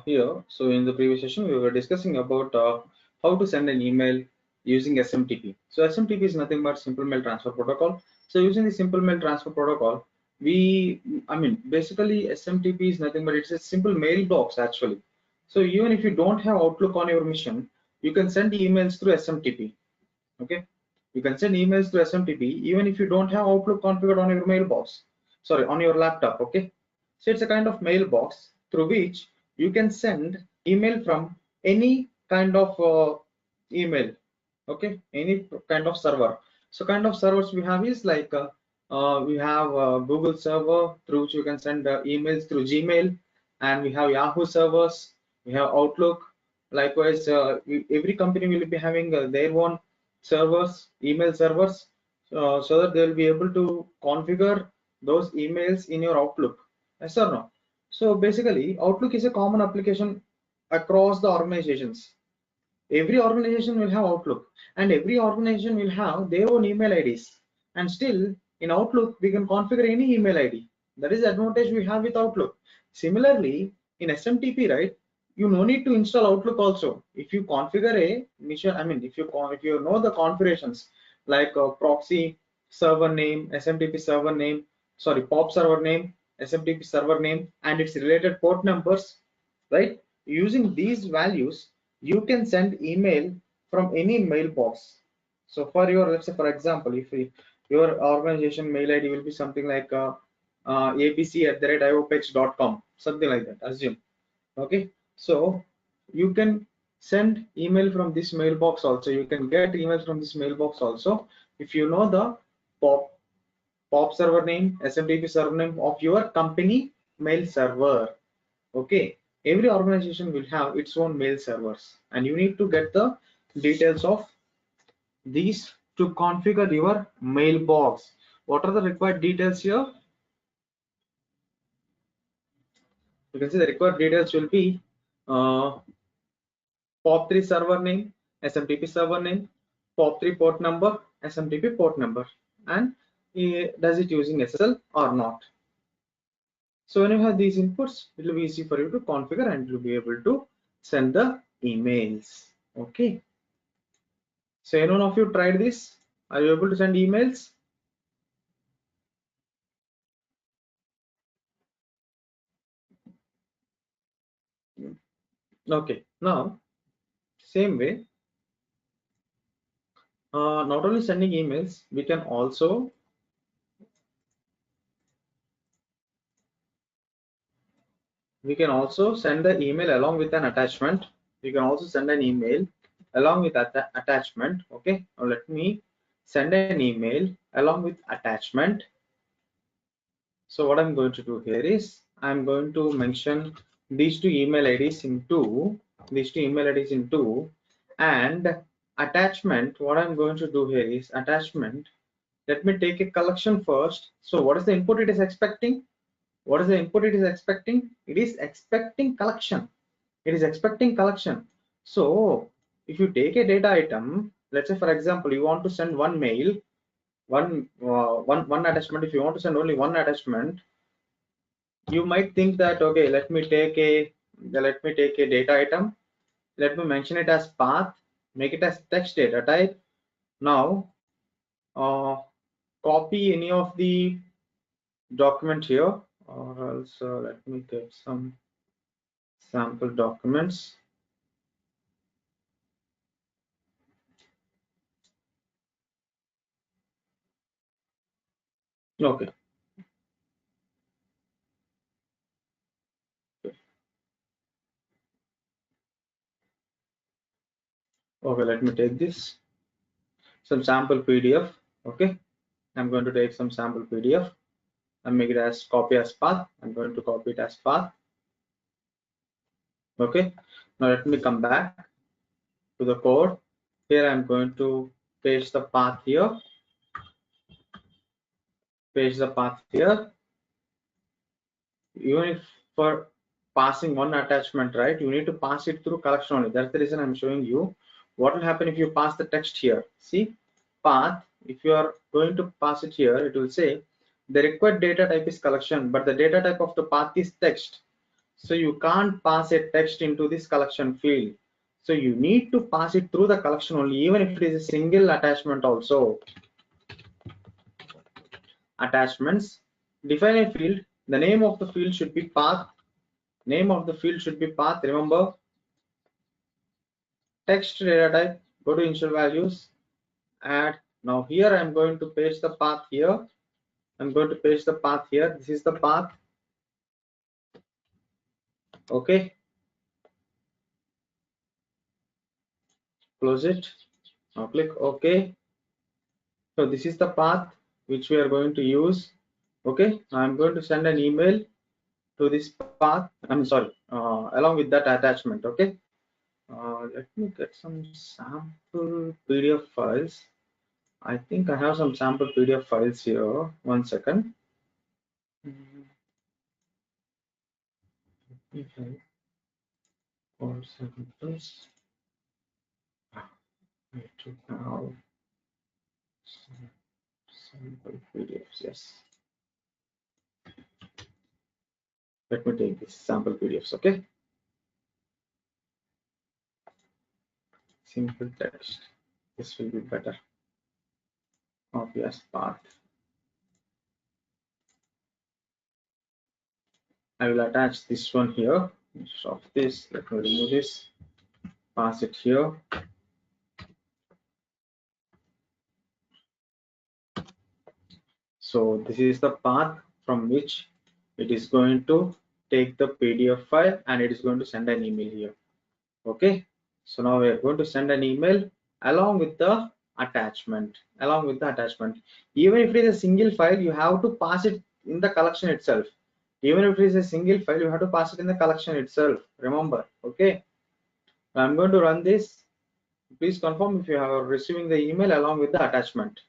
here. So in the previous session, we were discussing about how to send an email using SMTP. So SMTP is nothing but simple mail transfer protocol. So using the simple mail transfer protocol, basically SMTP is nothing but it's a simple mailbox actually. So even if you don't have Outlook on your machine, you can send emails through SMTP. Okay, you can send emails through SMTP even if you don't have Outlook configured on your mailbox. Sorry, on your laptop. Okay, so it's a kind of mailbox through which you can send email from any kind of email. Okay, any kind of server. So kind of servers we have is like we have Google server through which you can send emails through Gmail, and we have Yahoo servers, we have Outlook. Likewise, every company will be having their own servers, email servers, so that they will be able to configure those emails in your Outlook. Yes or no? So basically, Outlook is a common application across the organizations. Every organization will have Outlook, and every organization will have their own email IDs. And still, in Outlook, we can configure any email ID. That is the advantage we have with Outlook. Similarly, in SMTP, right, you no need to install Outlook also. If you configure a mission, if you know the configurations like proxy server name, SMTP server name, sorry, POP server name, SMTP server name, and its related port numbers, right? Using these values, you can send email from any mailbox. So for your, let's say for example, if your organization mail ID will be something like abc@iopx.com, something like that, assume. Okay, so you can send email from this mailbox also. You can get emails from this mailbox also if you know the POP server name, SMTP server name of your company mail server. Okay, every organization will have its own mail servers, and you need to get the details of these to configure your mailbox. What are the required details here? You can see the required details will be POP3 server name, SMTP server name, POP3 port number, SMTP port number, and does it using SSL or not. So when you have these inputs, it will be easy for you to configure and you'll be able to send the emails. Okay. So any one of you tried this? Are you able to send emails? Okay. Now, same way, not only sending emails, we can also send the email along with an attachment. You can also send an email along with that attachment. Okay. Now let me send an email along with attachment. So what I'm going to do here is I'm going to mention these two email IDs into and attachment. What I'm going to do here is attachment. Let me take a collection first. So what is the input it is expecting? What is the input it is expecting? It is expecting collection. It is expecting collection. So if you take a data item, let's say for example, you want to send one mail, one attachment. If you want to send only one attachment, you might think that okay, let me take a data item, let me mention it as path, make it as text data type. Now copy any of the document here, or else let me get some sample documents. Okay. Okay, let me take this, some sample PDF. Okay, I'm going to take some sample PDF and make it as copy as path. I'm going to copy it as path. Okay, now let me come back to the code. Here I'm going to paste the path here. Paste the path here. Even if for passing one attachment, right, you need to pass it through collection only. That's the reason I'm showing you what will happen if you pass the text here. See, path, if you are going to pass it here, it will say the required data type is collection, but the data type of the path is text. So you can't pass a text into this collection field. So you need to pass it through the collection only, even if it is a single attachment also. Attachments. Define a field. The name of the field should be path. Name of the field should be path. Remember, text data type. Go to initial values. Add. Now here I am going to paste the path here. I'm going to paste the path here. This is the path. Okay. Close it. Now click OK. So this is the path which we are going to use. Okay. I'm going to send an email to this path. I'm sorry, along with that attachment. Okay. Let me get some sample PDF files. I think I have some sample PDF files here. 1 second. Okay. 4 samples. I took now sample PDFs. Yes. Let me take this sample PDFs. Okay. Simple text. This will be better. Obvious path. I will attach this one here. Instead of this, let me remove this. Pass it here. So this is the path from which it is going to take the PDF file and it is going to send an email here. Okay. So now we are going to send an email along with the attachment. Even if it is a single file, you have to pass it in the collection itself. Even if it is a single file, you have to pass it in the collection itself. Remember. Okay. I'm going to run this. Please confirm if you are receiving the email along with the attachment.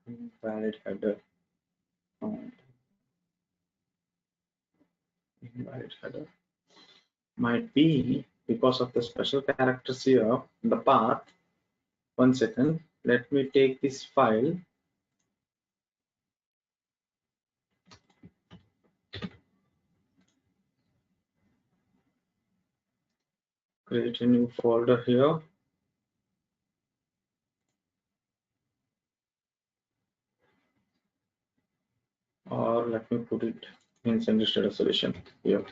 Invalid header. Invalid header. Might be because of the special characters here in the path. 1 second. Let me take this file. Create a new folder here. Or let me put it in sender status solution here.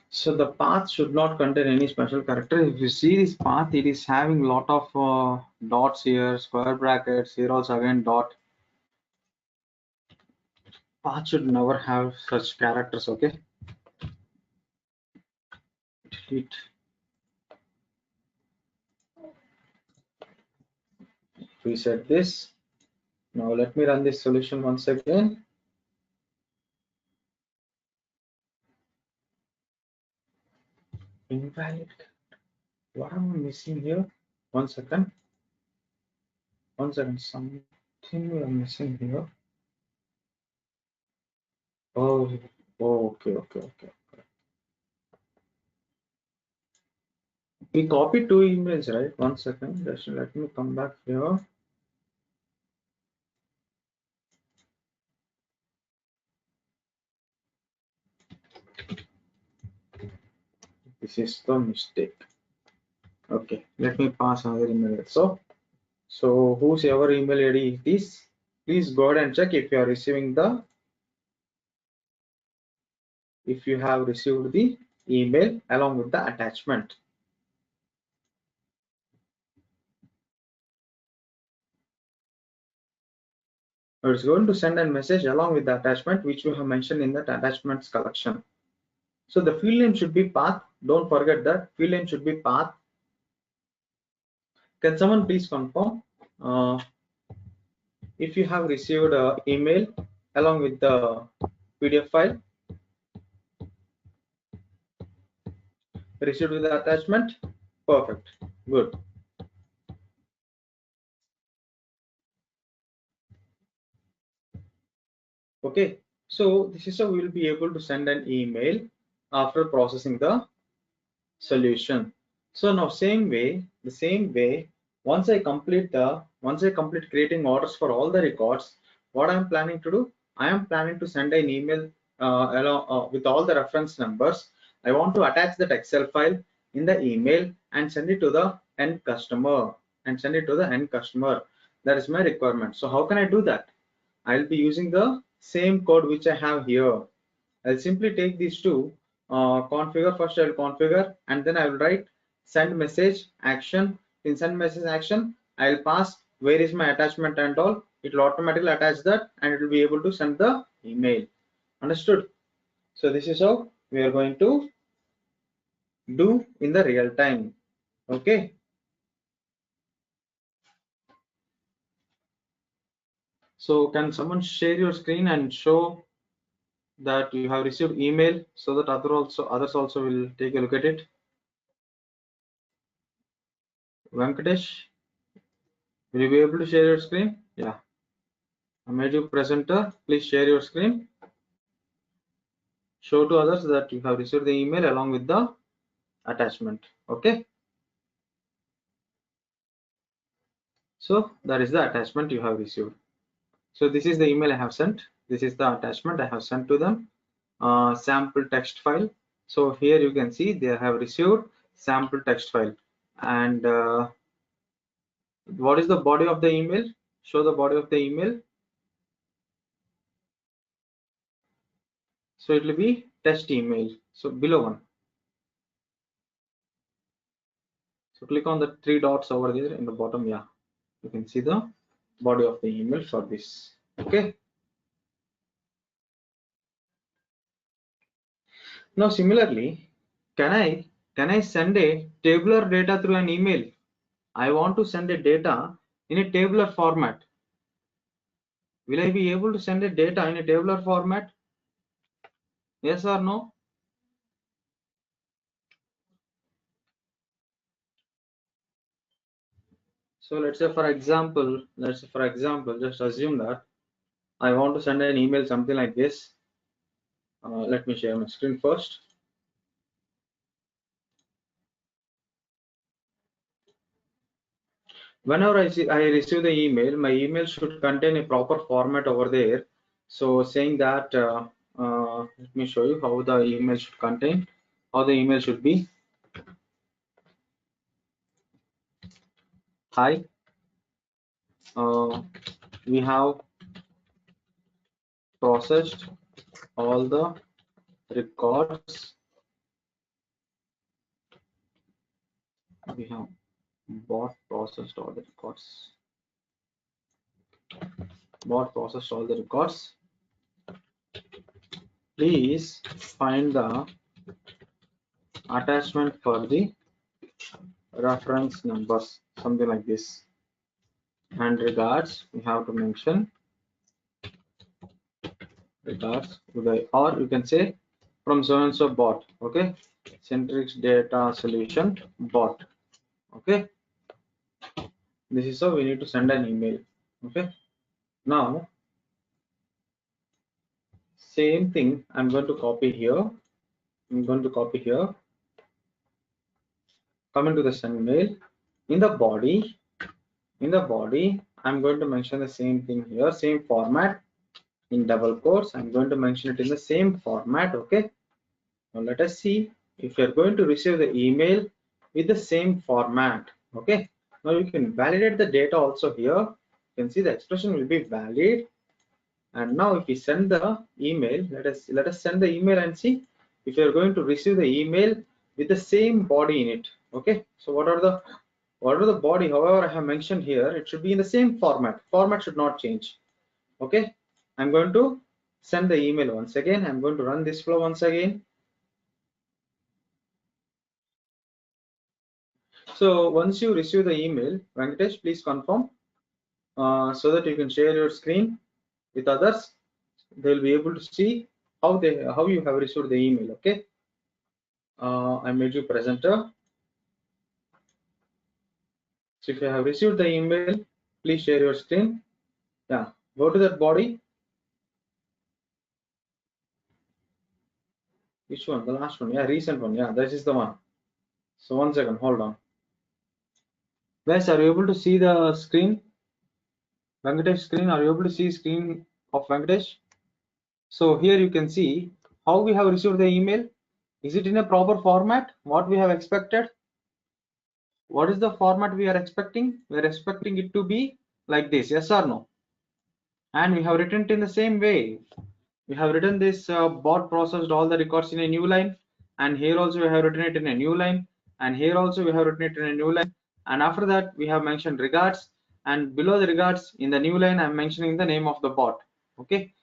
So the path should not contain any special character. If you see this path, it is having lot of dots here, square brackets, here also again dot. Path should never have such characters. Okay. Delete. Reset this. Now let me run this solution once again. Invalid. What am I missing here? 1 second. 1 second. Something we are missing here. Oh, okay. We copied 2 emails, right? 1 second. Just let me come back here. This is the mistake. Okay, let me pass another email. So whosever email ID it is, please go ahead and check if you are receiving the, if you have received the email along with the attachment. It's going to send a message along with the attachment which we have mentioned in that attachments collection. So the field name should be path. Don't forget that field name should be path. Can someone please confirm if you have received an email along with the PDF file? Received with the attachment? Perfect. Good. Okay, so this is how we will be able to send an email after processing the solution. So now the same way, once I complete creating orders for all the records, what I am planning to do, I am planning to send an email with all the reference numbers. I want to attach that Excel file in the email and send it to the end customer That is my requirement. So how can I do that? I'll be using the same code which I have here. I'll simply take these two, configure. First I'll configure and then I will write send message action. In send message action, I'll pass where is my attachment and all. It will automatically attach that and it will be able to send the email. Understood? So this is how we are going to do in the real time. Okay. So can someone share your screen and show that you have received email so that others also will take a look at it? Venkatesh, will you be able to share your screen? Yeah. I made you presenter. Please share your screen. Show to others that you have received the email along with the attachment. Okay. So that is the attachment you have received. So this is the email I have sent. This is the attachment I have sent to them. Sample text file. So here you can see they have received sample text file. And what is the body of the email? Show the body of the email. So it will be test email. So below one. So click on the three dots over there in the bottom. Yeah, you can see the body of the email for this. Okay. Now similarly, can I send a tabular data through an email? I want to send a data in a tabular format. Will I be able to send a data in a tabular format? Yes or no? So let's say for example, just assume that I want to send an email something like this. Let me share my screen first. Whenever I receive the email, my email should contain a proper format over there. So saying that, let me show you how the email should contain, how the email should be. Hi, we have processed all the records. We have processed all the records. Processed all the records. Please find the attachment for the reference numbers, something like this. And regards, we have to mention regards, or you can say from so and so bot. Okay, Centrix data solution bot. Okay, this is how we need to send an email. Okay, now same thing I'm going to copy here. Come into the send mail. In the body, I'm going to mention the same thing here, same format. In double quotes, I'm going to mention it in the same format. Okay, now let us see if you're going to receive the email with the same format. Okay, now you can validate the data also here. You can see the expression will be valid. And now if we send the email, let us send the email and see if you're going to receive the email with the same body in it. Okay, so whatever the body, however I have mentioned here, it should be in the same format. Format should not change. Okay, I'm going to send the email once again. I'm going to run this flow once again. So once you receive the email, Venkatesh, please confirm so that you can share your screen with others. They'll be able to see how you have received the email. Okay, I made you presenter. So if you have received the email, please share your screen. Yeah, go to that body. Which one? The last one. Yeah, recent one. Yeah, this is the one. So 1 second, hold on. Guys, are you able to see the screen? Venkatesh screen, are you able to see screen of Venkatesh? So here you can see how we have received the email. Is it in a proper format? What we have expected? What is the format we are expecting? We are expecting it to be like this, yes or no? And we have written it in the same way. We have written this bot processed all the records in a new line, and here also we have written it in a new line, and here also we have written it in a new line, and after that we have mentioned regards, and below the regards in the new line I'm mentioning the name of the bot. Okay,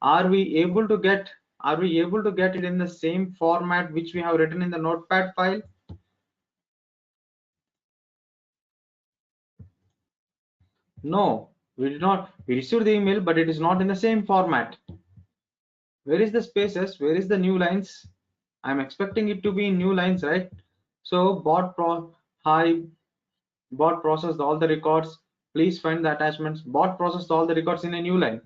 are we able to get it in the same format which we have written in the notepad file? No, we did not. We received the email, but it is not in the same format. Where is the spaces? Where is the new lines? I'm expecting it to be in new lines, right? So bot processed all the records. Please find the attachments. Bot processed all the records in a new line.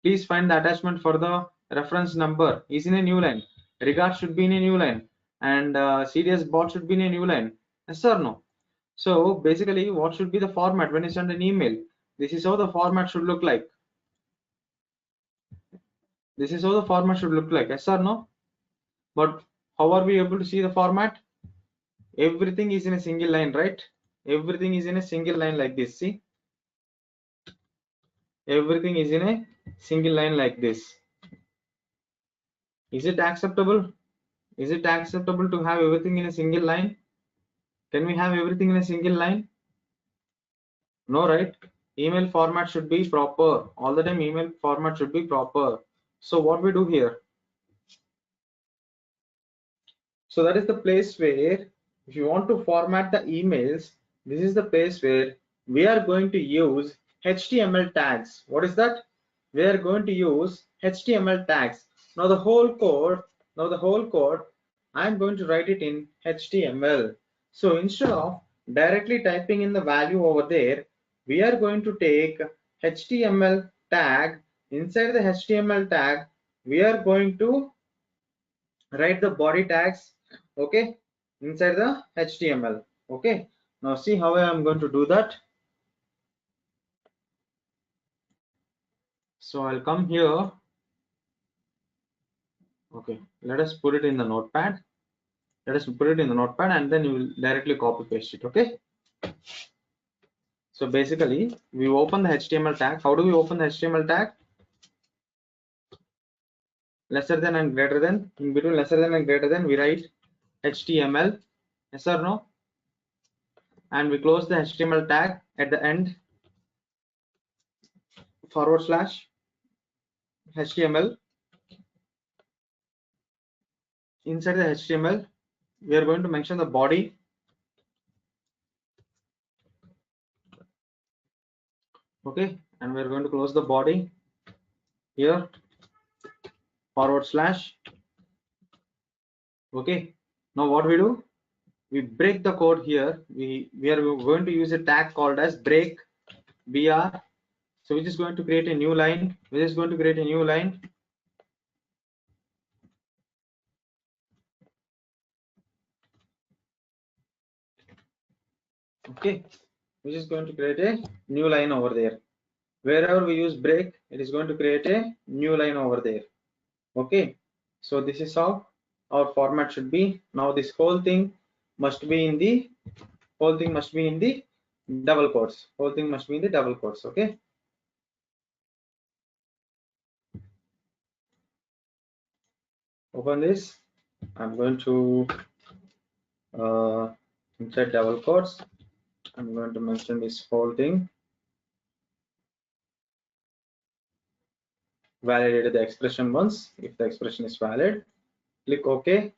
Please find the attachment for the reference number is in a new line. Regards should be in a new line, and CDS bot should be in a new line. Yes or no? So basically, what should be the format when you send an email? This is how the format should look like. This is how the format should look like. Yes or no? But how are we able to see the format? Everything is in a single line, right? Everything is in a single line like this. See, everything is in a single line like this. Is it acceptable? Is it acceptable to have everything in a single line? Can we have everything in a single line? No, right? Email format should be proper. All the time email format should be proper. So what we do here? So that is the place where if you want to format the emails, this is the place where we are going to use HTML tags. What is that? We are going to use HTML tags. Now the whole code, I'm going to write it in HTML. So instead of directly typing in the value over there, we are going to take HTML tag. Inside the HTML tag, we are going to write the body tags, okay, inside the HTML. Okay, now see how I am going to do that. So I'll come here. Okay, let us put it in the notepad. Let us put it in the notepad, and then you will directly copy paste it. Okay, so basically we open the HTML tag. How do we open the HTML tag? Lesser than and greater than. In between lesser than and greater than, we write HTML. Yes or no? And we close the HTML tag at the end, / HTML. Inside the HTML, we are going to mention the body. Okay, and we are going to close the body here, / okay. Now what we do? We break the code here. We are going to use a tag called as break br. So which is going to create a new line. Okay, which is going to create a new line over there. Wherever we use break, it is going to create a new line over there. Okay, so this is how our format should be. Now this whole thing must be in the double quotes. Okay, open this. I'm going to inside double quotes, I'm going to mention this whole thing. Validate the expression once. If the expression is valid, click OK.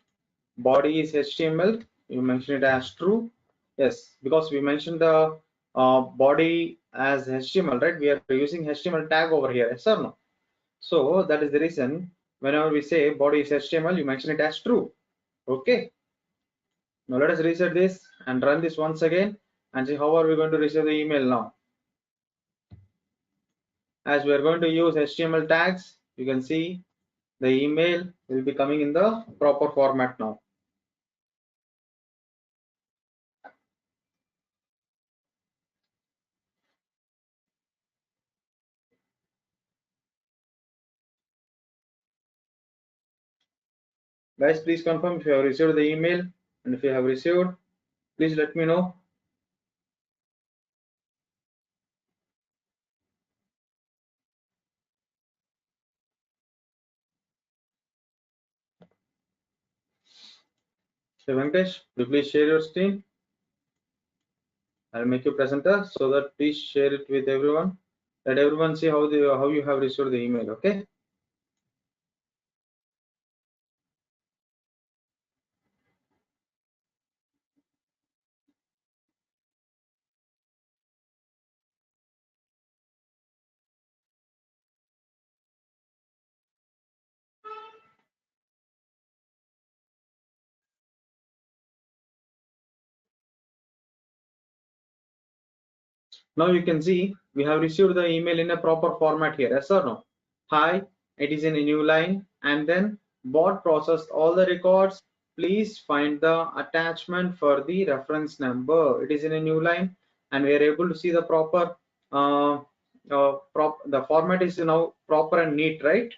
Body is HTML. You mention it as true. Yes, because we mentioned the body as HTML, right? We are using HTML tag over here. Yes or no? So that is the reason whenever we say body is HTML, you mention it as true. Okay. Now let us reset this and run this once again and see how are we going to receive the email now. As we are going to use HTML tags, you can see The email will be coming in the proper format now. Guys, please confirm if you have received the email, and if you have received, please let me know. So Venkatesh, please share your screen. I'll make you presenter so that please share it with everyone. Let everyone see how you have received the email. Okay. Now you can see we have received the email in a proper format here. Yes or no? Hi, it is in a new line, and then bot processed all the records. Please find the attachment for the reference number. It is in a new line, and we are able to see the proper the format is now proper and neat, right?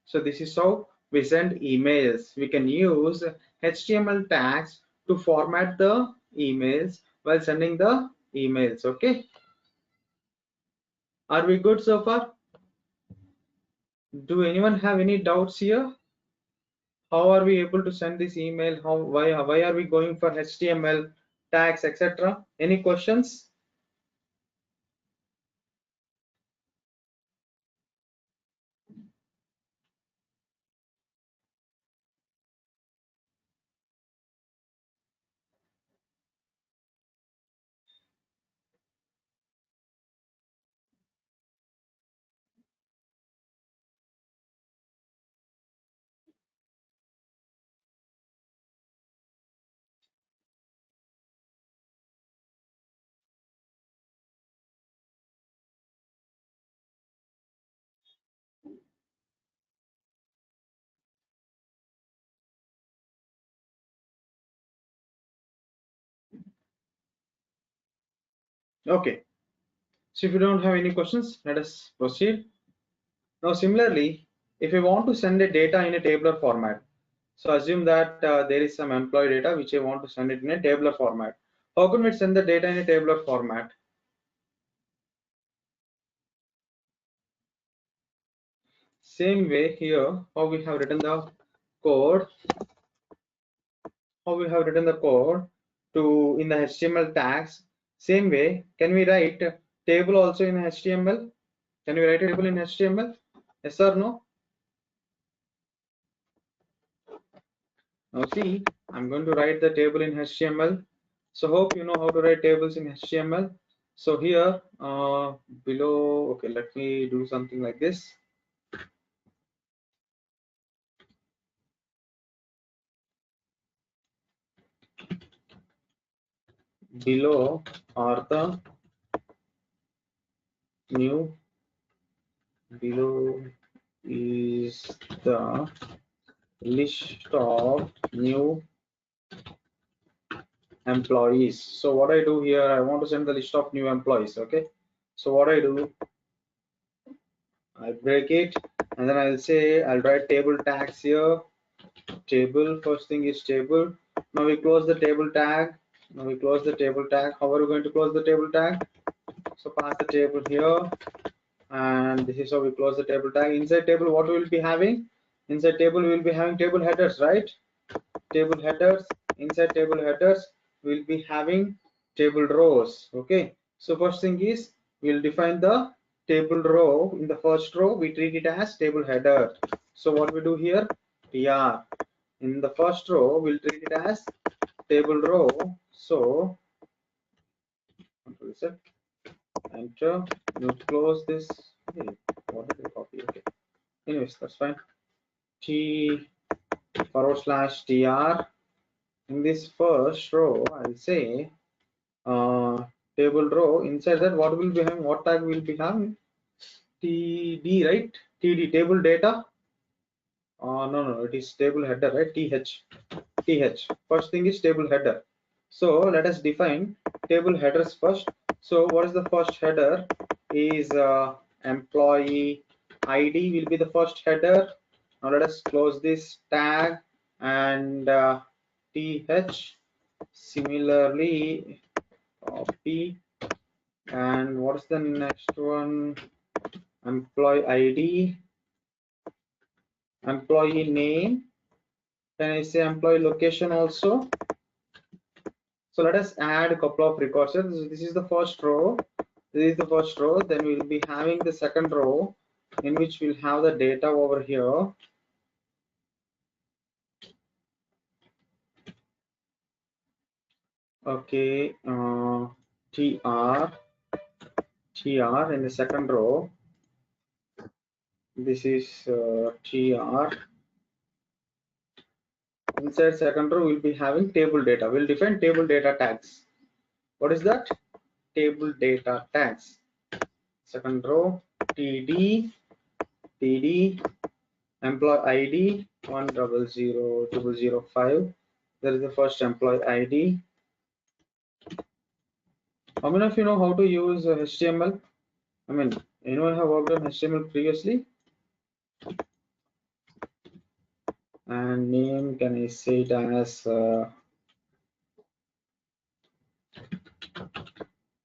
So this is how we send emails. We can use HTML tags to format the emails while sending the emails. Okay. Are we good so far? Do anyone have any doubts here? How are we able to send this email? Why are we going for HTML tags, etc.? Any questions? Okay. So if you don't have any questions, let us proceed. Now similarly, if you want to send a data in a tabular format, so assume that there is some employee data which I want to send it in a tabular format. How can we send the data in a tabular format? Same way here, how we have written the code, to in the HTML tags. Same way, can we write table also in HTML? Can we write a table in HTML? Yes or no? Now see, I'm going to write the table in HTML. So hope you know how to write tables in HTML. So here below, okay, let me do something like this. Below are the new, below is the list of new employees. So what I do here, I want to send the list of new employees. Okay, so what I do, I break it, and then I'll say I'll write table tags here. Table, first thing is table. Now we close the table tag. How are we going to close the table tag? So pass the table here, and this is how we close the table tag. Inside table, what we will be having? Inside table, we will be having table headers, right? Table headers. Inside table headers, we'll be having table rows. Okay, so first thing is we'll define the table row. In the first row, we treat it as table header. So what we do here, tr. In the first row, we'll treat it as table row. So enter, you close this. Hey, what did I copy? Okay, anyways, that's fine. T /tr. In this first row, I'll say table row. Inside that, what will be having? What tag will be having? TD, right? TD, table data. No, it is table header, right? th. First thing is table header. So let us define table headers first. So what is the first header? Is employee ID will be the first header. Now let us close this tag and th. Similarly, copy. And what is the next one? Employee ID, employee name. Can I say employee location also? So let us add a couple of records here. This is the first row. This is the first row. Then we will be having the second row in which we'll have the data over here. Okay, tr in the second row. This is tr. Inside second row, we'll be having table data. We'll define table data tags. What is that? Table data tags. Second row, td employee ID 1000005. There is the first employee ID. How many of you know how to use HTML? I mean, anyone have worked on HTML previously? And name, can I say it as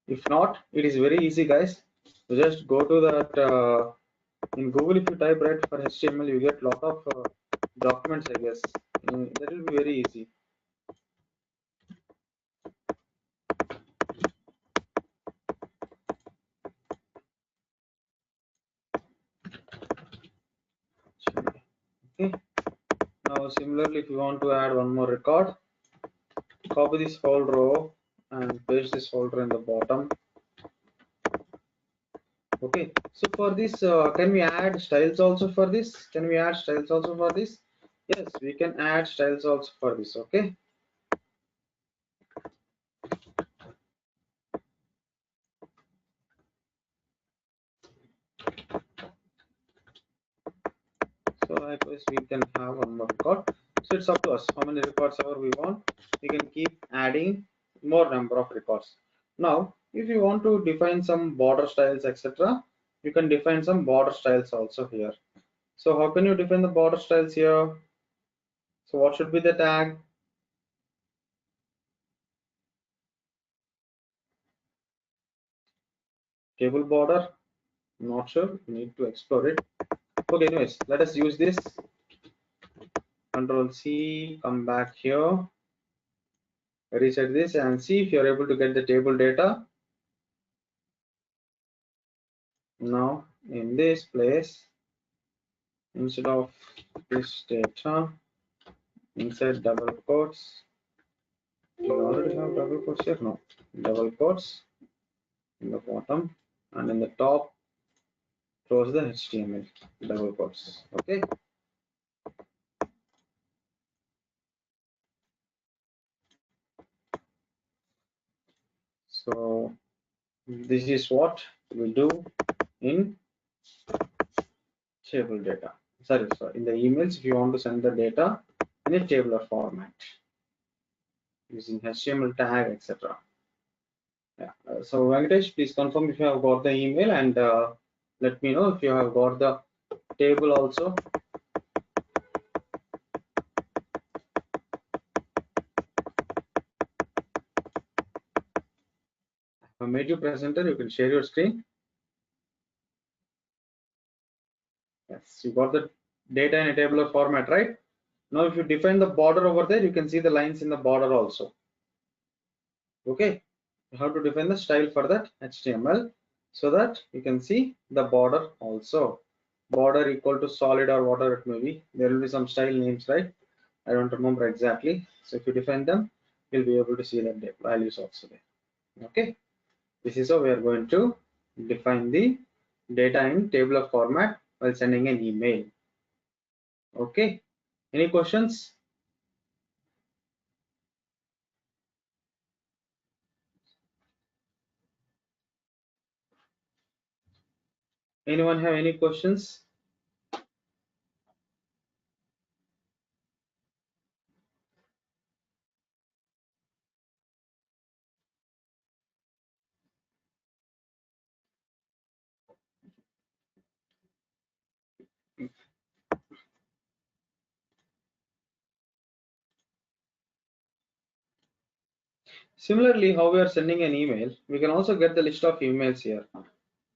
if not, it is very easy, guys. You just go to that in Google. If you type right for HTML, you get lot of documents, I guess. That will be very easy. Okay. Now similarly, if you want to add one more record, copy this whole row and paste this folder in the bottom. Okay, so for this, can we add styles also for this? Can we add styles also for this? Yes, we can add styles also for this. Okay. So likewise, we can have one more record. So it's up to us how many records ever we want. We can keep adding more number of records. Now, if you want to define some border styles, etc., you can define some border styles also here. So how can you define the border styles here? So what should be the tag? Table border? Not sure. We need to explore it. Okay, anyways, let us use this. Control C, come back here, reset this and see if you're able to get the table data. Now in this place, instead of this data, inside double quotes, you already have double quotes here? No, double quotes in the bottom, and in the top, close the HTML, double quotes. Okay. So this is what we do in table data. Sorry, in the emails, if you want to send the data in a tabular format using HTML tag, etc. Yeah. So Venkatesh, please confirm if you have got the email and let me know if you have got the table also. I made you presenter. You can share your screen. Yes, you got the data in a tabular format, right? Now, if you define the border over there, you can see the lines in the border also. Okay, you have to define the style for that HTML so that you can see the border also. Border equal to solid or whatever it may be. There will be some style names, right? I don't remember exactly. So if you define them, you'll be able to see the values also there. Okay, this is how we are going to define the data in tabular format while sending an email. Okay, any questions? Anyone have any questions? Similarly, how we are sending an email, we can also get the list of emails here.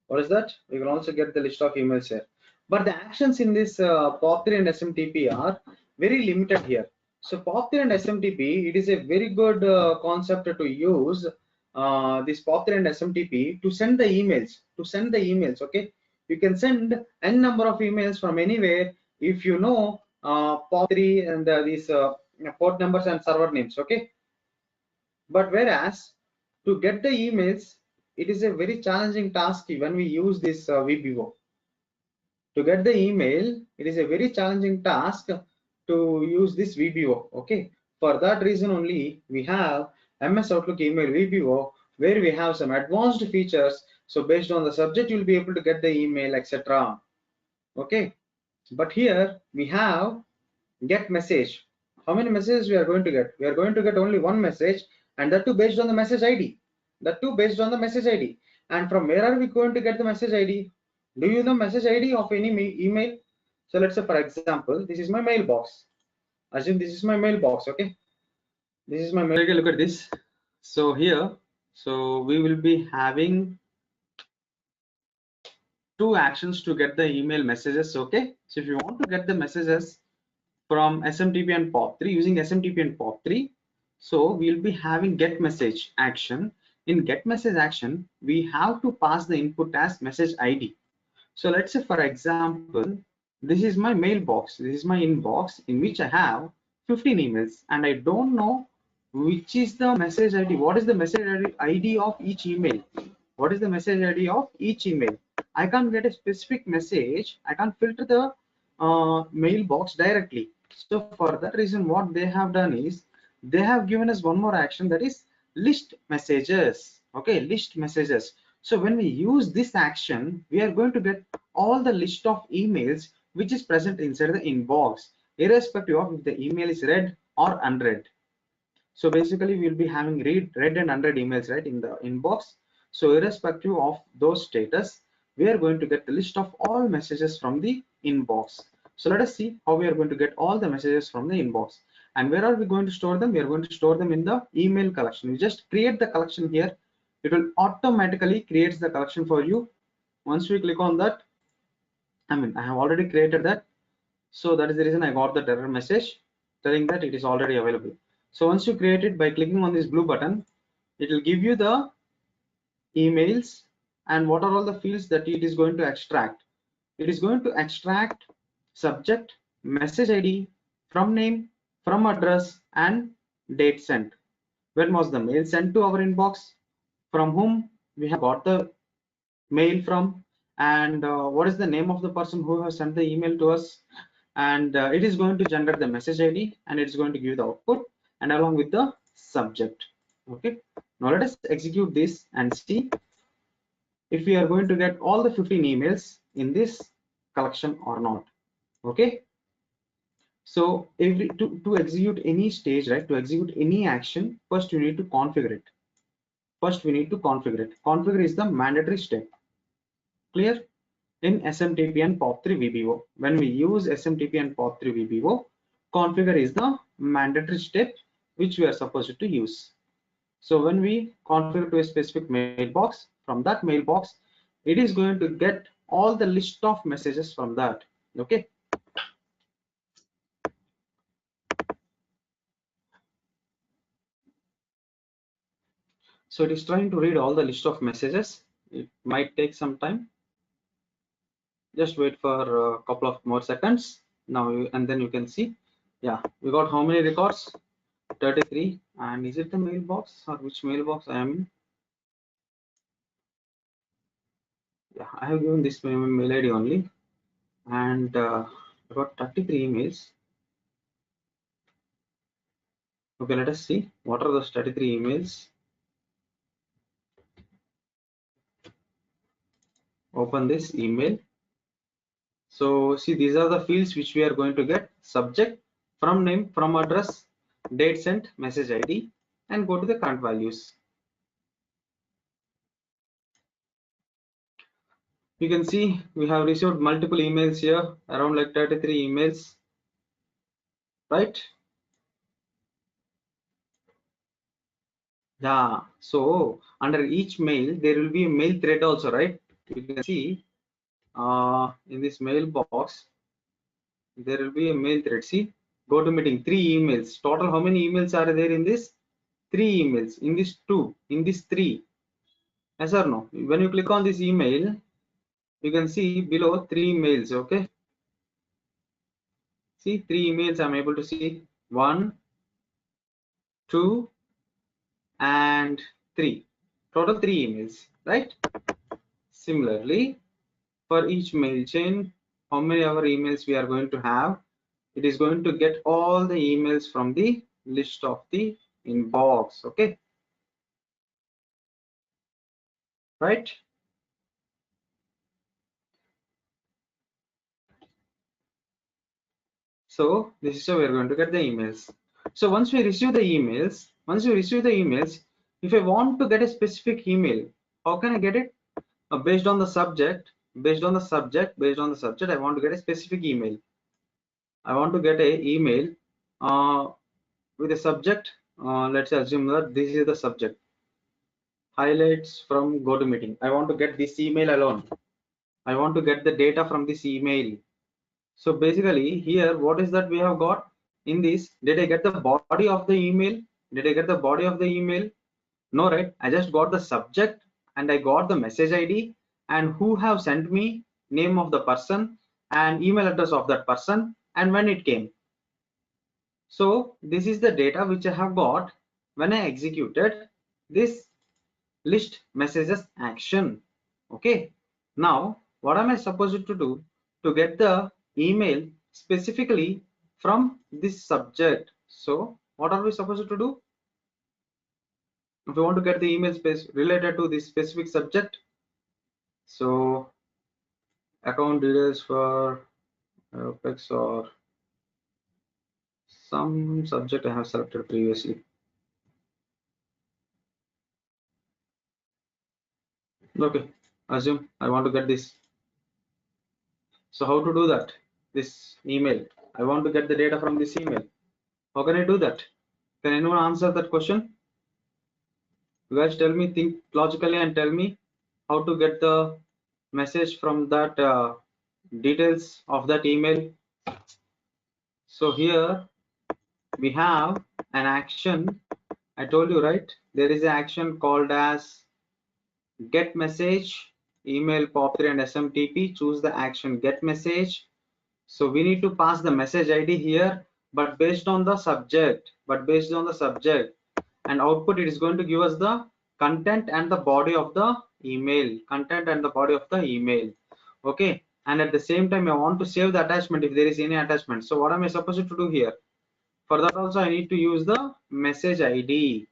What is that? We can also get the list of emails here. But the actions in this POP3 and SMTP are very limited here. So POP3 and SMTP, it is a very good concept to use this POP3 and SMTP to send the emails. Okay, you can send n number of emails from anywhere if you know POP3 and these port numbers and server names. Okay, but whereas to get the emails, it is a very challenging task when we use this VBO. To get the email, it is a very challenging task to use this VBO. Okay, for that reason only we have MS Outlook email VBO, where we have some advanced features. So based on the subject, you'll be able to get the email, etc. Okay, but here we have get message. How many messages we are going to get? We are going to get only one message, and that too based on the message ID. And from where are we going to get the message ID? Do you know message ID of any email? So let's say, for example, this is my mailbox. Assume this is my mailbox. Okay, this is my mail. Take a look at this. So here, so we will be having two actions to get the email messages. Okay, so if you want to get the messages from SMTP and POP3 using SMTP and POP3, so we'll be having get message action. In get message action, we have to pass the input as message ID. So let's say, for example, this is my mailbox, this is my inbox in which I have 15 emails, and I don't know which is the message ID. What is the message ID of each email? What is the message ID of each email? I can't get a specific message. I can't filter the mailbox directly. So for that reason, what they have done is they have given us one more action, that is list messages. Okay, list messages. So when we use this action, we are going to get all the list of emails which is present inside the inbox, irrespective of if the email is read or unread. So basically we'll be having read and unread emails right in the inbox. So irrespective of those status, we are going to get the list of all messages from the inbox. So let us see how we are going to get all the messages from the inbox. And where are we going to store them? We are going to store them in the email collection. We just create the collection here. It will automatically create the collection for you. Once we click on that, I have already created that. So that is the reason I got the error message telling that it is already available. So once you create it, by clicking on this blue button, it will give you the emails and what are all the fields that it is going to extract. It is going to extract subject, message ID, from name, from address, and date sent. When was the mail sent to our inbox? From whom we have got the mail from, and what is the name of the person who has sent the email to us. And it is going to generate the message ID, and it's going to give the output and along with the subject. Okay, now let us execute this and see if we are going to get all the 15 emails in this collection or not. Okay, so to execute any stage, right, to execute any action, first you need to configure it. Configure is the mandatory step. Clear? In SMTP and POP3 VBO, when we use SMTP and POP3 VBO, configure is the mandatory step which we are supposed to use. So when we configure to a specific mailbox, from that mailbox, it is going to get all the list of messages from that. Okay. So it is trying to read all the list of messages. It might take some time. Just wait for a couple of more seconds now, and then you can see. Yeah, we got how many records? 33. And is it the mailbox or which mailbox I am in? Yeah, I have given this mail ID only, and I got 33 emails. Okay, let us see what are those 33 emails. Open this email. So see, these are the fields which we are going to get: subject, from name, from address, date sent, message ID, and go to the current values. You can see we have received multiple emails here, around like 33 emails, right? Yeah, so under each mail there will be a mail thread also, right? You can see in this mailbox there will be a mail thread. See, go to meeting, 3 emails. Total how many emails are there in this? 3 emails. In this 2, in this 3. Yes or no? When you click on this email, you can see below 3 mails. Okay. See, 3 emails I'm able to see. 1, 2, and 3. Total 3 emails, right? Similarly, for each mail chain, how many other emails we are going to have? It is going to get all the emails from the list of the inbox. Okay, right? So this is how we are going to get the emails. So once we receive the emails, if I want to get a specific email, how can I get it? Based on the subject, based on the subject, I want to get a specific email. I want to get a email with a subject. Let's assume that this is the subject. Highlights from GoToMeeting. I want to get this email alone. I want to get the data from this email. So basically here, what is that we have got in this? Did I get the body of the email? Did I get the body of the email? No, right? I just got the subject and I got the message ID and who have sent me, name of the person and email address of that person and when it came. So this is the data which I have got when I executed this list messages action. Okay, now what am I supposed to do to get the email specifically from this subject? So what are we supposed to do if we want to get the email space related to this specific subject? So account details for Apex or some subject I have selected previously. Okay, assume I want to get this. So how to do that? This email, I want to get the data from this email. How can I do that? Can anyone answer that question? You guys tell me, think logically and tell me how to get the message from that details of that email. So here we have an action. I told you, right? There is an action called as get message, email POP3 and SMTP. Choose the action get message. So we need to pass the message ID here, but based on the subject, and output it is going to give us the content and the body of the email, okay. And at the same time I want to save the attachment if there is any attachment. So what am I supposed to do here? For that also I need to use the message ID.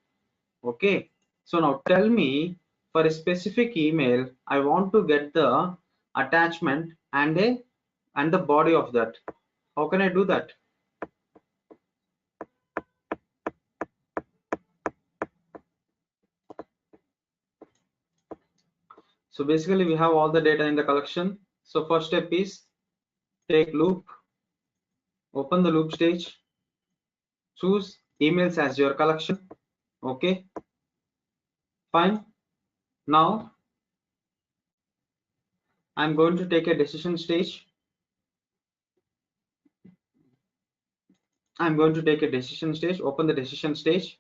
Okay, so now tell me, for a specific email I want to get the attachment and the body of that. How can I do that? So basically we have all the data in the collection. So first step is take loop, open the loop stage, choose emails as your collection. Okay, fine. Now I'm going to take a decision stage. Open the decision stage.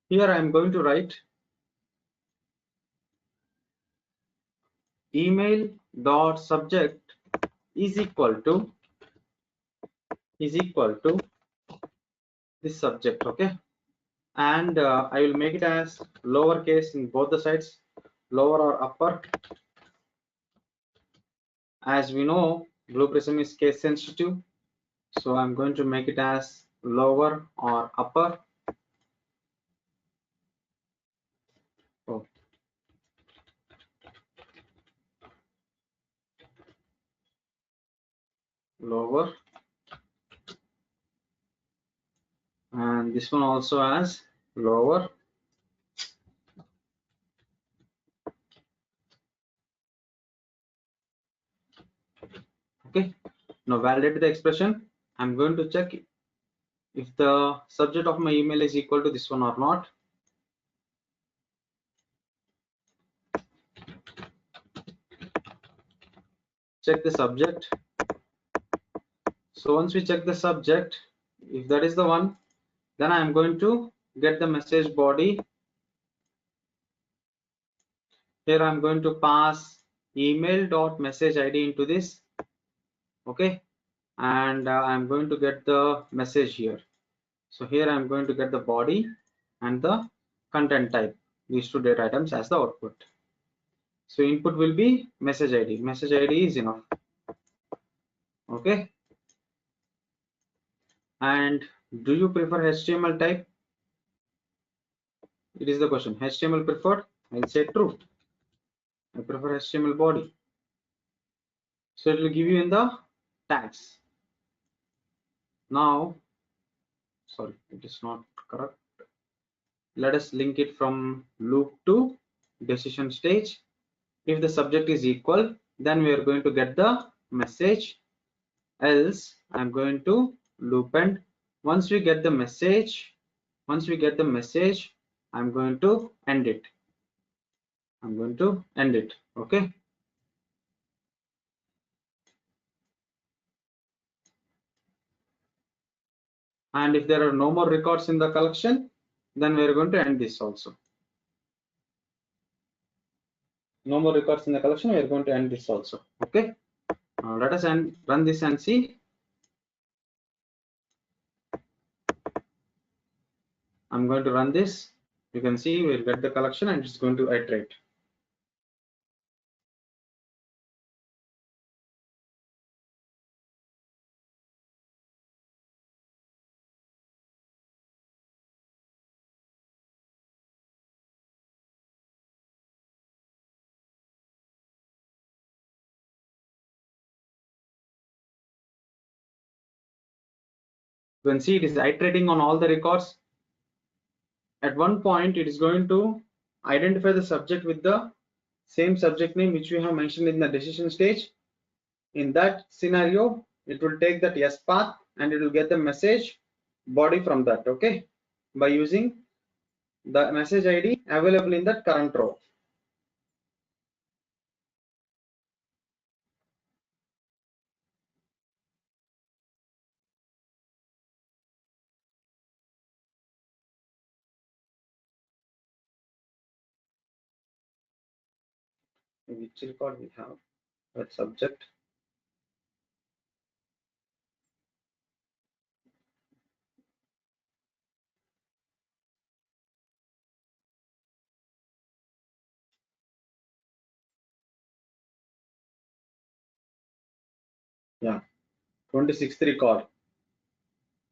Here I'm going to write email dot subject is equal to this subject. Okay, and I will make it as lowercase in both the sides, lower or upper. As we know, BluePrism is case sensitive, so I'm going to make it as lower or upper. Oh. Lower, and this one also as lower. Okay, now validate the expression. I'm going to check if the subject of my email is equal to this one or not. Check the subject. So once we check the subject, if that is the one, then I am going to get the message body. Here I'm going to pass email.message ID into this. Okay, and I'm going to get the message here. So here I'm going to get the body and the content type, these two data items as the output. So input will be message ID. Message ID is enough. Okay, and do you prefer HTML type? It is the question. HTML preferred? I'll say true. I prefer HTML body. So it will give you in the tags. Now, sorry, it is not correct. Let us link it from loop to decision stage. If the subject is equal, then we are going to get the message. Else, I'm going to loop end. Once we get the message, I'm going to end it. Okay. And if there are no more records in the collection, then we are going to end this also. No more records in the collection, we are going to end this also. Okay. Let us run this and see. I'm going to run this. You can see we'll get the collection and it's going to iterate. You can see it is iterating on all the records. At one point, it is going to identify the subject with the same subject name which we have mentioned in the decision stage. In that scenario, it will take that yes path and it will get the message body from that. Okay, by using the message ID available in that current row. Which record we have? That subject. Yeah, 26th record.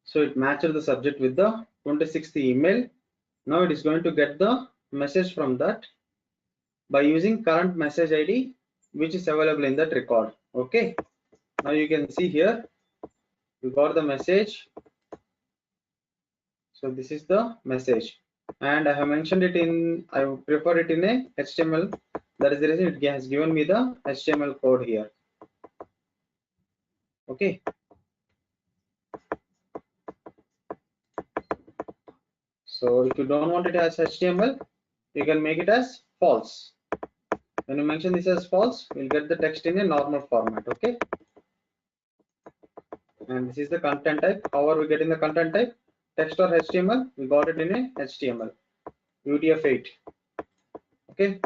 So it matched the subject with the 26th email. Now it is going to get the message from that by using current message ID which is available in that record. Okay, now you can see here we got the message. So this is the message and I have mentioned it in, I prefer it in a HTML. That is the reason it has given me the HTML code here. Okay, so if you don't want it as HTML, you can make it as false. When you mention this as false, we'll get the text in a normal format. Okay, and this is the content type. How are we getting the content type? Text or HTML? We got it in a HTML. UTF-8. Okay.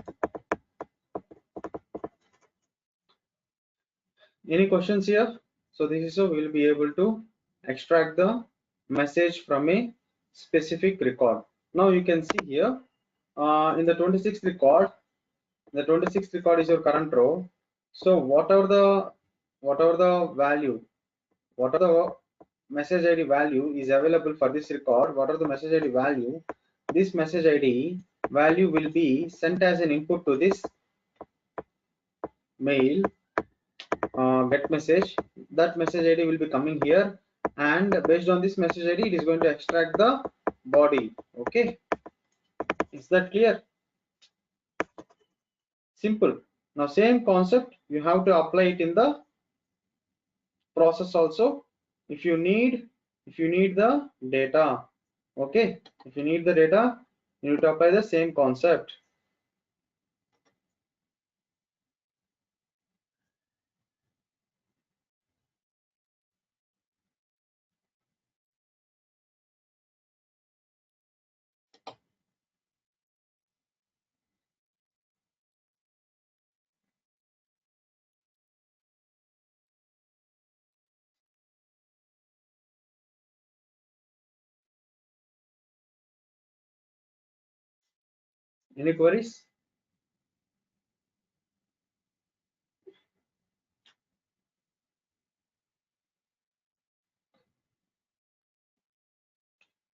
Any questions here? So this is how we'll be able to extract the message from a specific record. Now you can see here in the 26th record. The 26th record is your current row. So whatever the value, whatever the message ID value is available for this record, what are the message ID value, this message ID value will be sent as an input to this mail get message. That message ID will be coming here and based on this message ID it is going to extract the body. Okay, is that clear? Simple. Now same concept you have to apply it in the process also, if you need the data, okay, if you need the data, you need to apply the same concept. Any queries?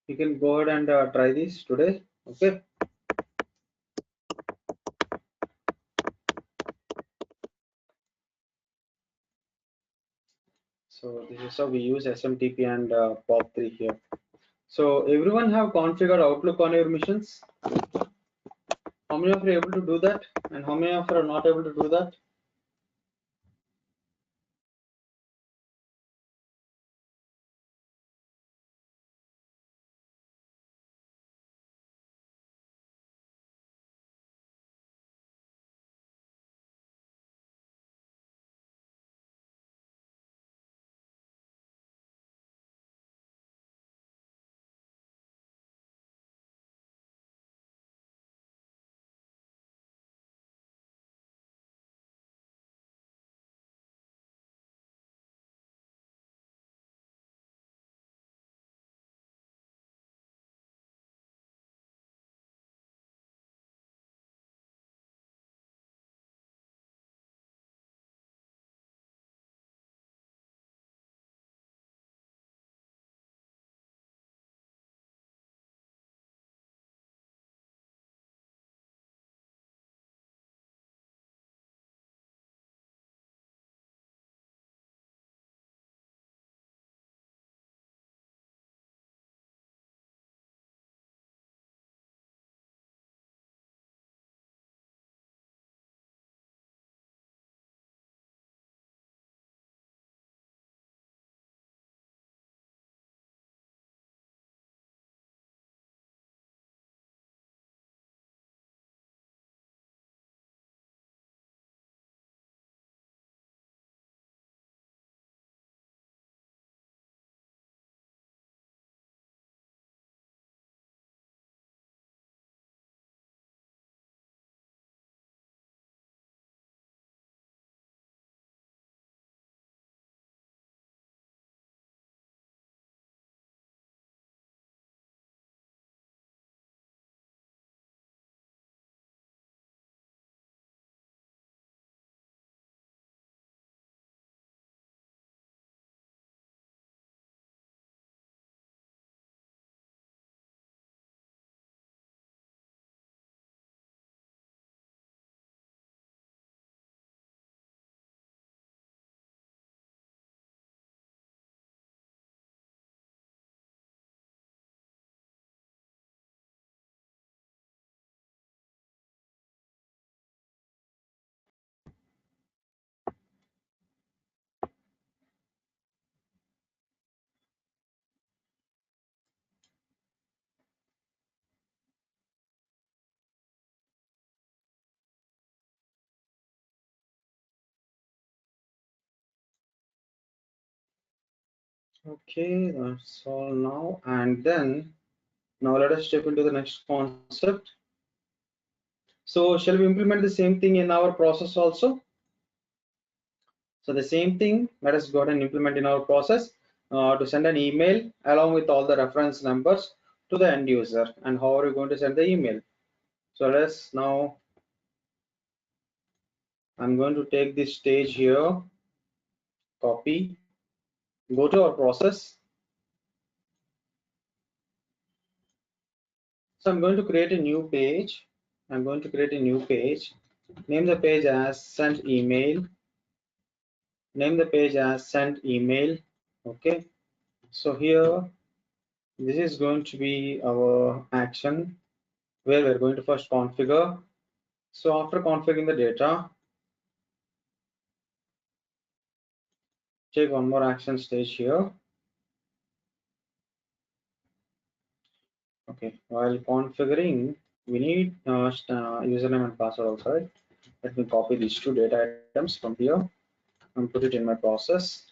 You can go ahead and try this today, okay. So this is how we use SMTP and POP3 here. So everyone have configured Outlook on your missions? How many of you are able to do that, and how many of you are not able to do that? Okay, that's all now. And then now let us step into the next concept. So shall we implement the same thing in our process also? So the same thing, let us go ahead and implement in our process to send an email along with all the reference numbers to the end user. And how are we going to send the email? So let's now, I'm going to take this stage here, copy, go to our process. So I'm going to create a new page. I'm going to create a new page. Name the page as send email. Name the page as send email. Okay. So here, this is going to be our action where we're going to first configure. So after configuring the data, take one more action stage here. Okay, while configuring, we need username and password also, right? Let me copy these two data items from here and put it in my process.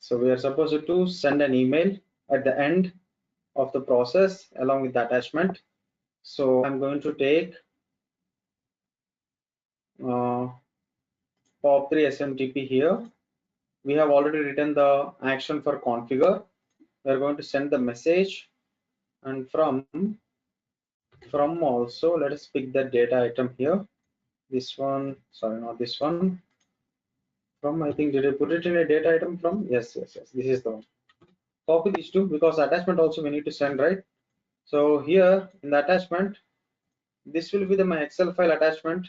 So we are supposed to send an email at the end of the process along with the attachment. So I'm going to take POP3 SMTP here. We have already written the action for configure. We're going to send the message, and from also let us pick the data item here. This one, sorry, not this one. From, I think, did I put it in a data item from? Yes. This is the one. Copy these two because attachment also we need to send, right? So here in the attachment, this will be my Excel file attachment,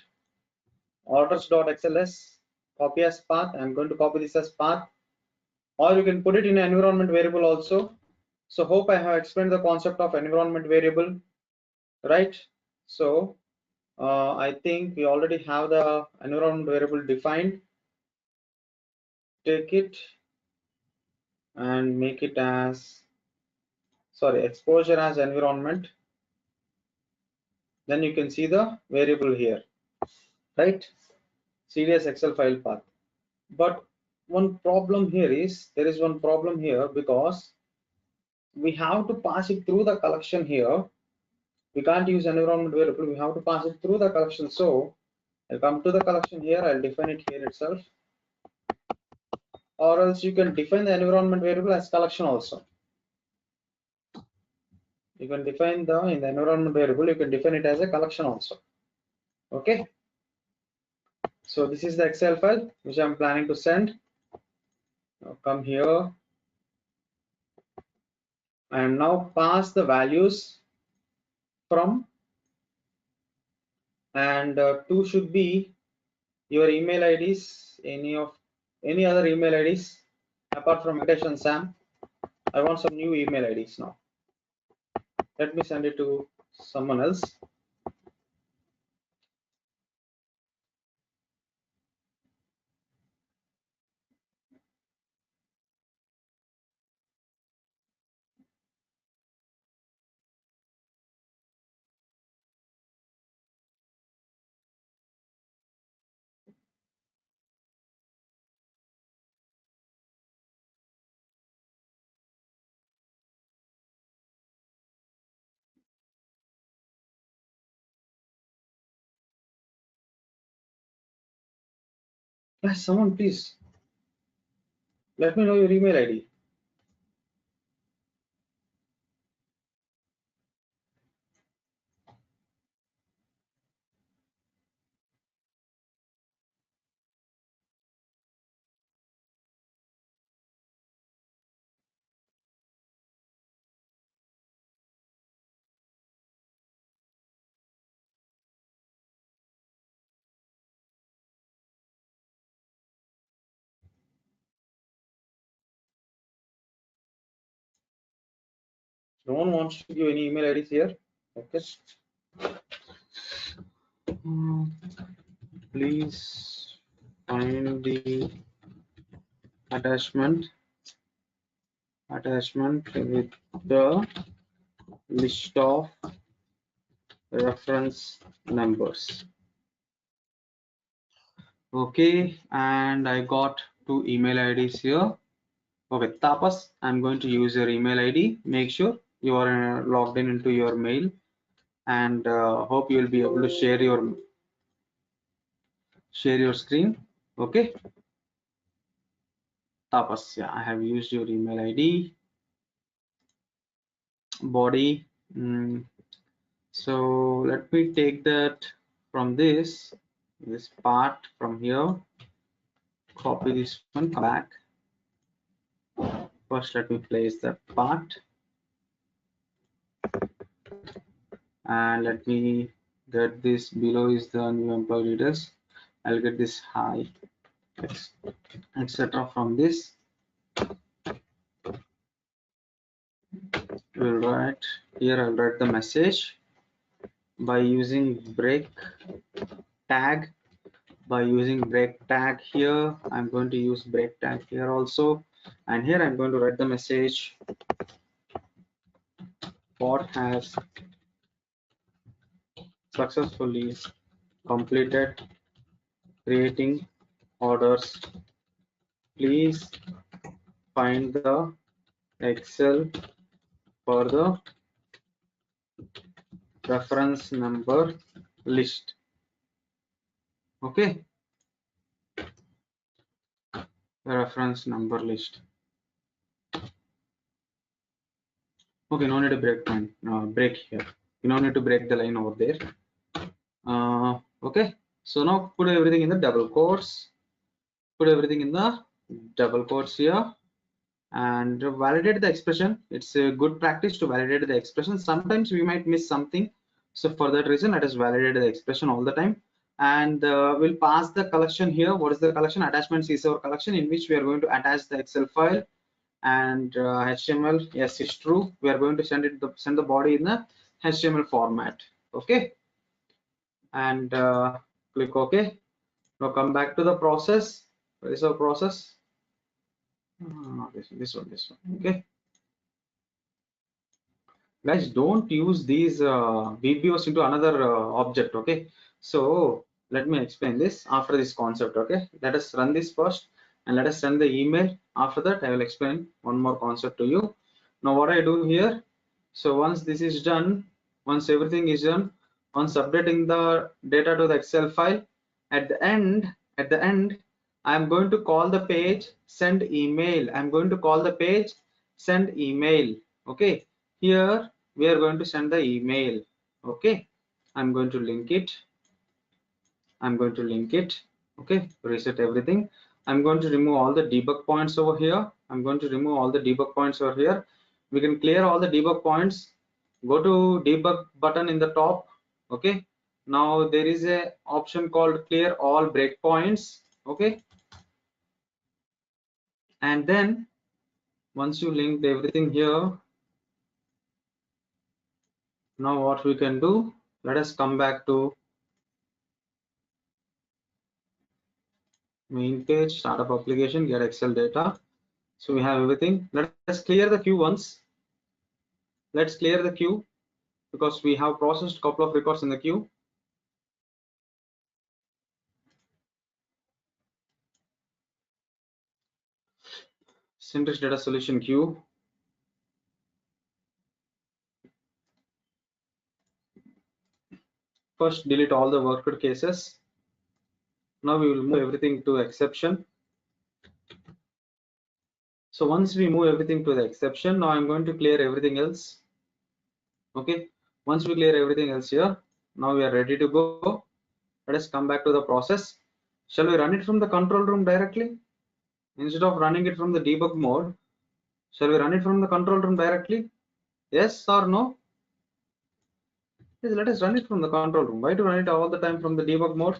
orders.xls. Copy as path. I'm going to copy this as path, or you can put it in an environment variable also. So hope I have explained the concept of environment variable, right? So I think we already have the environment variable defined. Take it and make it as, sorry, exposure as environment. Then you can see the variable here, right? CDS Excel file path. But one problem here is, there is one problem here because we have to pass it through the collection here. We can't use environment variable. We have to pass it through the collection. So I'll come to the collection here. I'll define it here itself. Or else you can define the environment variable as collection also. You can define in the environment variable, you can define it as a collection also. Okay. So this is the Excel file which I'm planning to send. Now come here and now pass the values from, and two should be your email IDs, any other email IDs apart from Venkatesh and Sam. I want some new email IDs now. Let me send it to someone else. Yes, someone please let me know your email ID. No one wants to give any email IDs here. Okay. Please find the attachment with the list of reference numbers. Okay, and I got two email IDs here. Okay, Tapas, I'm going to use your email ID. Make sure you are logged in into your mail, and hope you will be able to share your screen. Okay, Tapas, yeah, I have used your email ID. Body. So let me take that from this part from here. Copy this one, come back. First, let me place that part, and let me get this below is the new employee details. I'll get this high, etc. from this. We'll write here. I'll write the message by using break tag by using break tag here. I'm going to use break tag here also, and here I'm going to write the message bot has successfully completed creating orders. Please find the Excel for the reference number list. Okay, the reference number list. Okay, no need to break here. You don't need to break the line over there. Okay, so now put everything in the double quotes. Put everything in the double quotes here and validate the expression. It's a good practice to validate the expression. Sometimes we might miss something, so for that reason let us validate the expression all the time. And we'll pass the collection here. What is the collection? Attachments is our collection in which we are going to attach the Excel file and HTML. Yes, it's true. We are going to send the body in the HTML format. Okay, and click OK. Now come back to the process. Where is our process? This one. Okay, guys, don't use these VBOs into another object. Okay, so let me explain this after this concept. Okay, let us run this first and let us send the email. After that I will explain one more concept to you. Now what I do here, so once this is done, once everything is done, once updating the data to the Excel file, at the end I'm going to call the page send email. I'm going to call the page send email. Okay, here we are going to send the email. Okay, I'm going to link it. Okay, reset everything. I'm going to remove all the debug points over here. We can clear all the debug points. Go to debug button in the top. Okay, now there is a option called clear all breakpoints. Okay, and then once you linked everything here, now what we can do, let us come back to main page, startup application, get Excel data. So we have everything. Let us clear the queue once. Let's clear the queue because we have processed a couple of records in the queue. Syntax data solution queue. First delete all the worked cases. Now we will move everything to exception. So once we move everything to the exception, now I'm going to clear everything else. Okay, once we clear everything else here, now we are ready to go. Let us come back to the process. Shall we run it from the control room directly instead of running it from the debug mode? Shall we run it from the control room directly? Yes or no? Yes, let us run it from the control room. Why to run it all the time from the debug mode?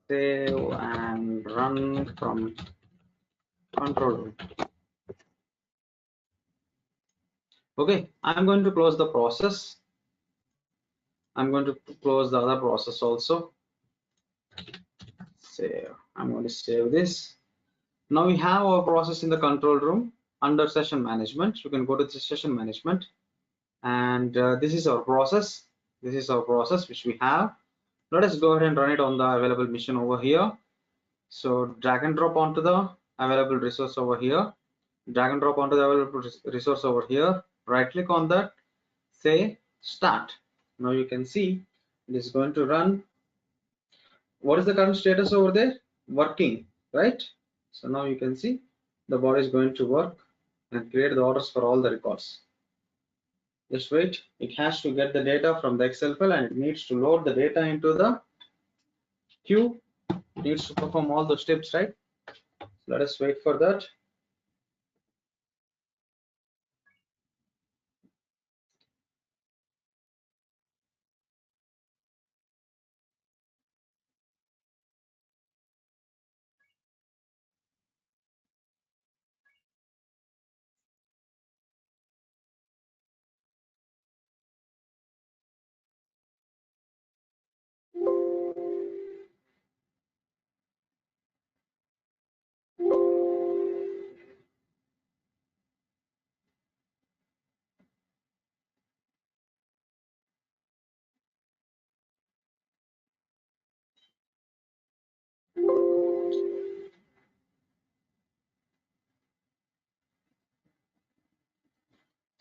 Save and run from control room. Okay, I'm going to close the process. I'm going to close the other process also. Save. I'm going to save this. Now we have our process in the control room under session management. You can go to the session management, and this is our process. This is our process which we have. Let us go ahead and run it on the available mission over here. So drag and drop onto the available resource over here. Drag and drop onto the available resource over here. Right click on that. Say start. Now you can see it is going to run. What is the current status over there? Working, right? So now you can see the body is going to work and create the orders for all the records. Just wait, it has to get the data from the Excel file and it needs to load the data into the queue. It needs to perform all the steps, right? Let us wait for that.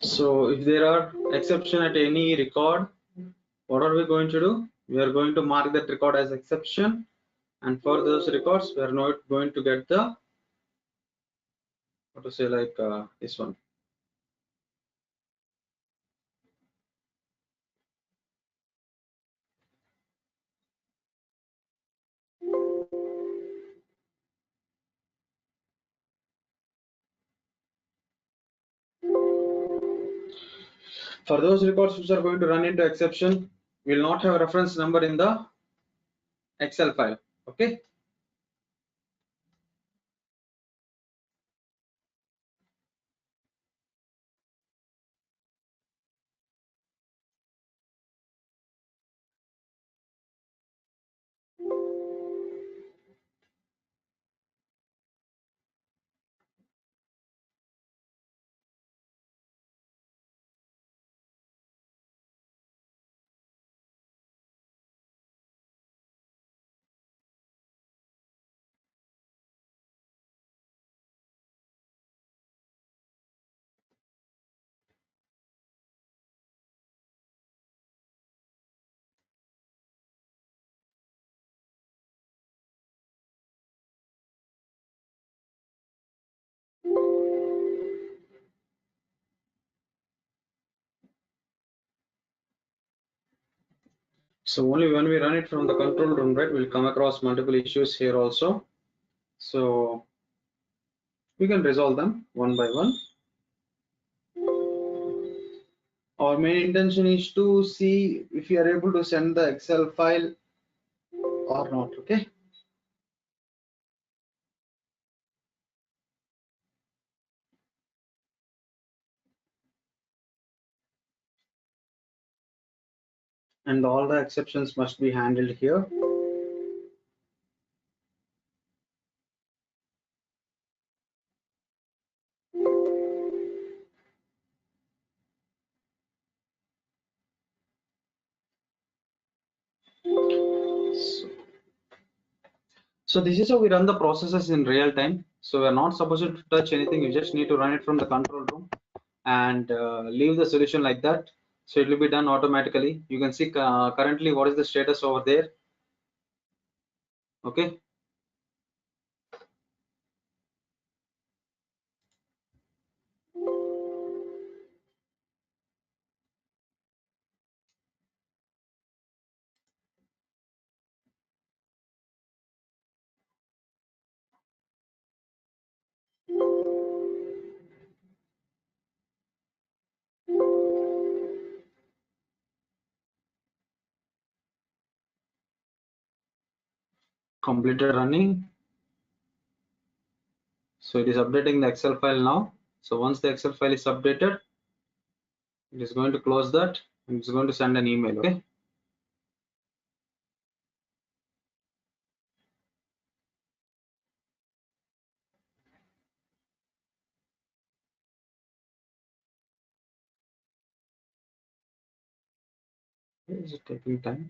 So if there are exception at any record, what are we going to do? We are going to mark that record as exception, and for those records we are not going to get the, what to say, like this one. For those records which are going to run into exception, we will not have a reference number in the Excel file. Okay. So only when we run it from the control room, right, we'll come across multiple issues here also. So we can resolve them one by one. Our main intention is to see if you are able to send the Excel file or not. Okay. And all the exceptions must be handled here. So this is how we run the processes in real time. So we're not supposed to touch anything. You just need to run it from the control room and leave the solution like that. So it will be done automatically. You can see currently what is the status over there. Okay. Completed running. So it is updating the Excel file now. So once the Excel file is updated, it is going to close that and it's going to send an email. Okay. Is it taking time?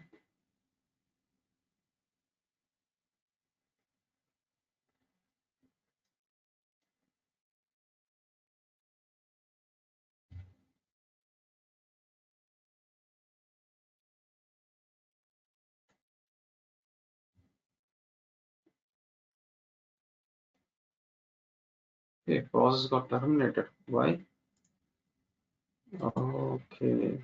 Okay, process got terminated. Why? Okay.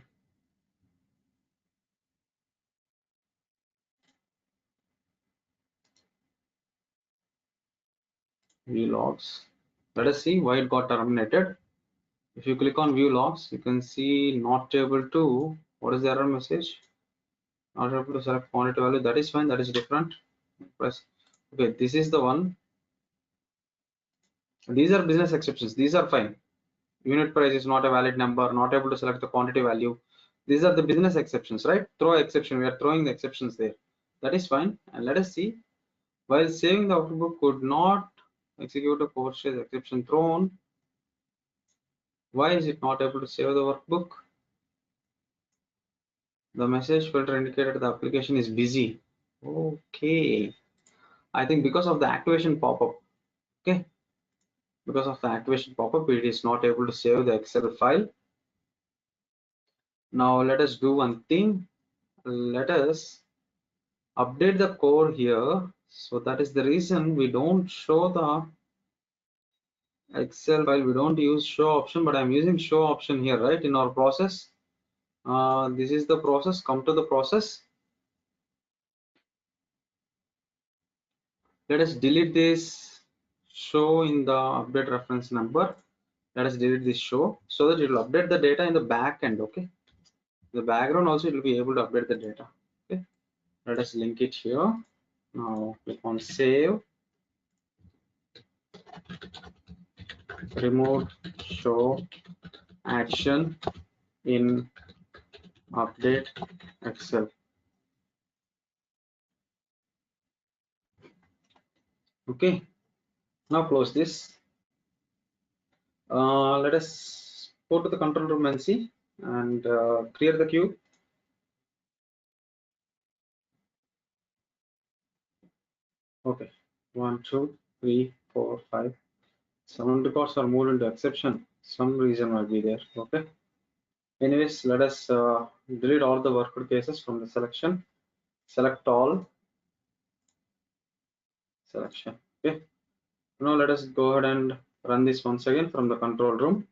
View logs. Let us see why it got terminated. If you click on view logs, you can see not able to. What is the error message? Not able to select quantity value. That is fine. That is different. Press. Okay, this is the one. These are business exceptions. These are fine. Unit price is not a valid number. Not able to select the quantity value. These are the business exceptions, right? Throw exception. We are throwing the exceptions there. That is fine. And let us see. While saving the output could not execute a purchase exception thrown. Why is it not able to save the workbook? The message filter indicated the application is busy. Okay. I think because of the activation pop-up. Okay. Because of the activation pop-up, it is not able to save the Excel file. Now let us do one thing. Let us update the code here. So that is the reason we don't show the Excel file. We don't use show option, but I'm using show option here, right, in our process. This is the process. Come to the process. Let us delete this show in the update reference number. Let us delete this show so that it will update the data in the back end. Okay, the background also it will be able to update the data. Okay, let us link it here. Now click on save, remote show action in update Excel. Okay, now close this. Let us go to the control room and see and clear the queue. Okay, 1, 2, 3, 4, 5, 7 records are moved into exception. Some reason might be there. Okay. Anyways, let us delete all the worked cases from the selection. Select all. Selection. Okay. Now let us go ahead and run this once again from the control room.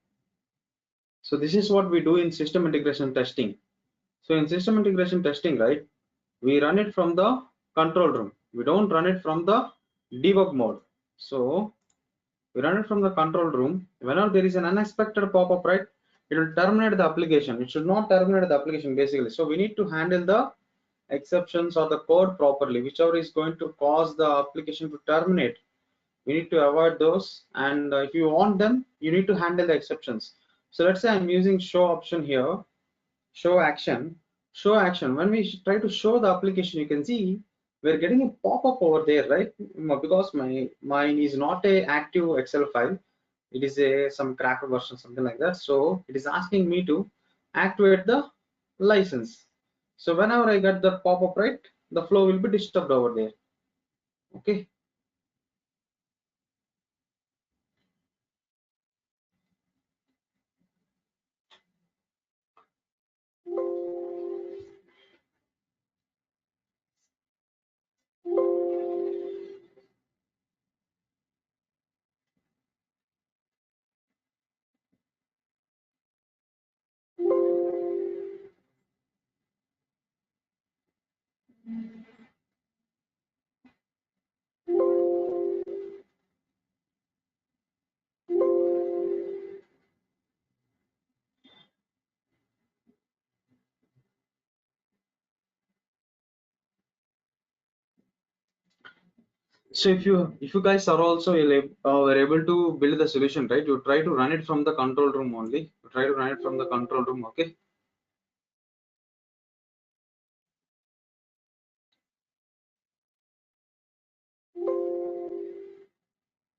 So this is what we do in system integration testing. So in system integration testing, right, we run it from the control room. We don't run it from the debug mode. So we run it from the control room. Whenever there is an unexpected pop-up, right, it will terminate the application. It should not terminate the application basically. So we need to handle the exceptions or the code properly, whichever is going to cause the application to terminate. We need to avoid those, and if you want them, you need to handle the exceptions. So let's say I'm using show option here, show action. Show action, when we try to show the application, you can see we're getting a pop-up over there, right? Because mine is not a active Excel file, it is a some cracker version, something like that. So it is asking me to activate the license. So whenever I get the pop-up, right, the flow will be disturbed over there. Okay. So if you guys are also were able to build the solution, right, you try to run it from the control room only. You try to run it from the control room. Okay.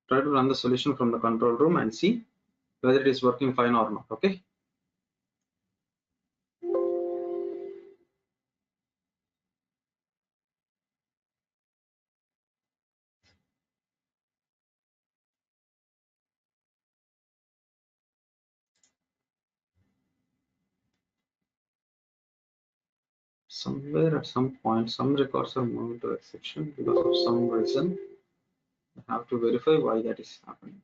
Try to run the solution from the control room and see whether it is working fine or not. Okay. Somewhere at some point, some records are moved to exception because of some reason. I have to verify why that is happening.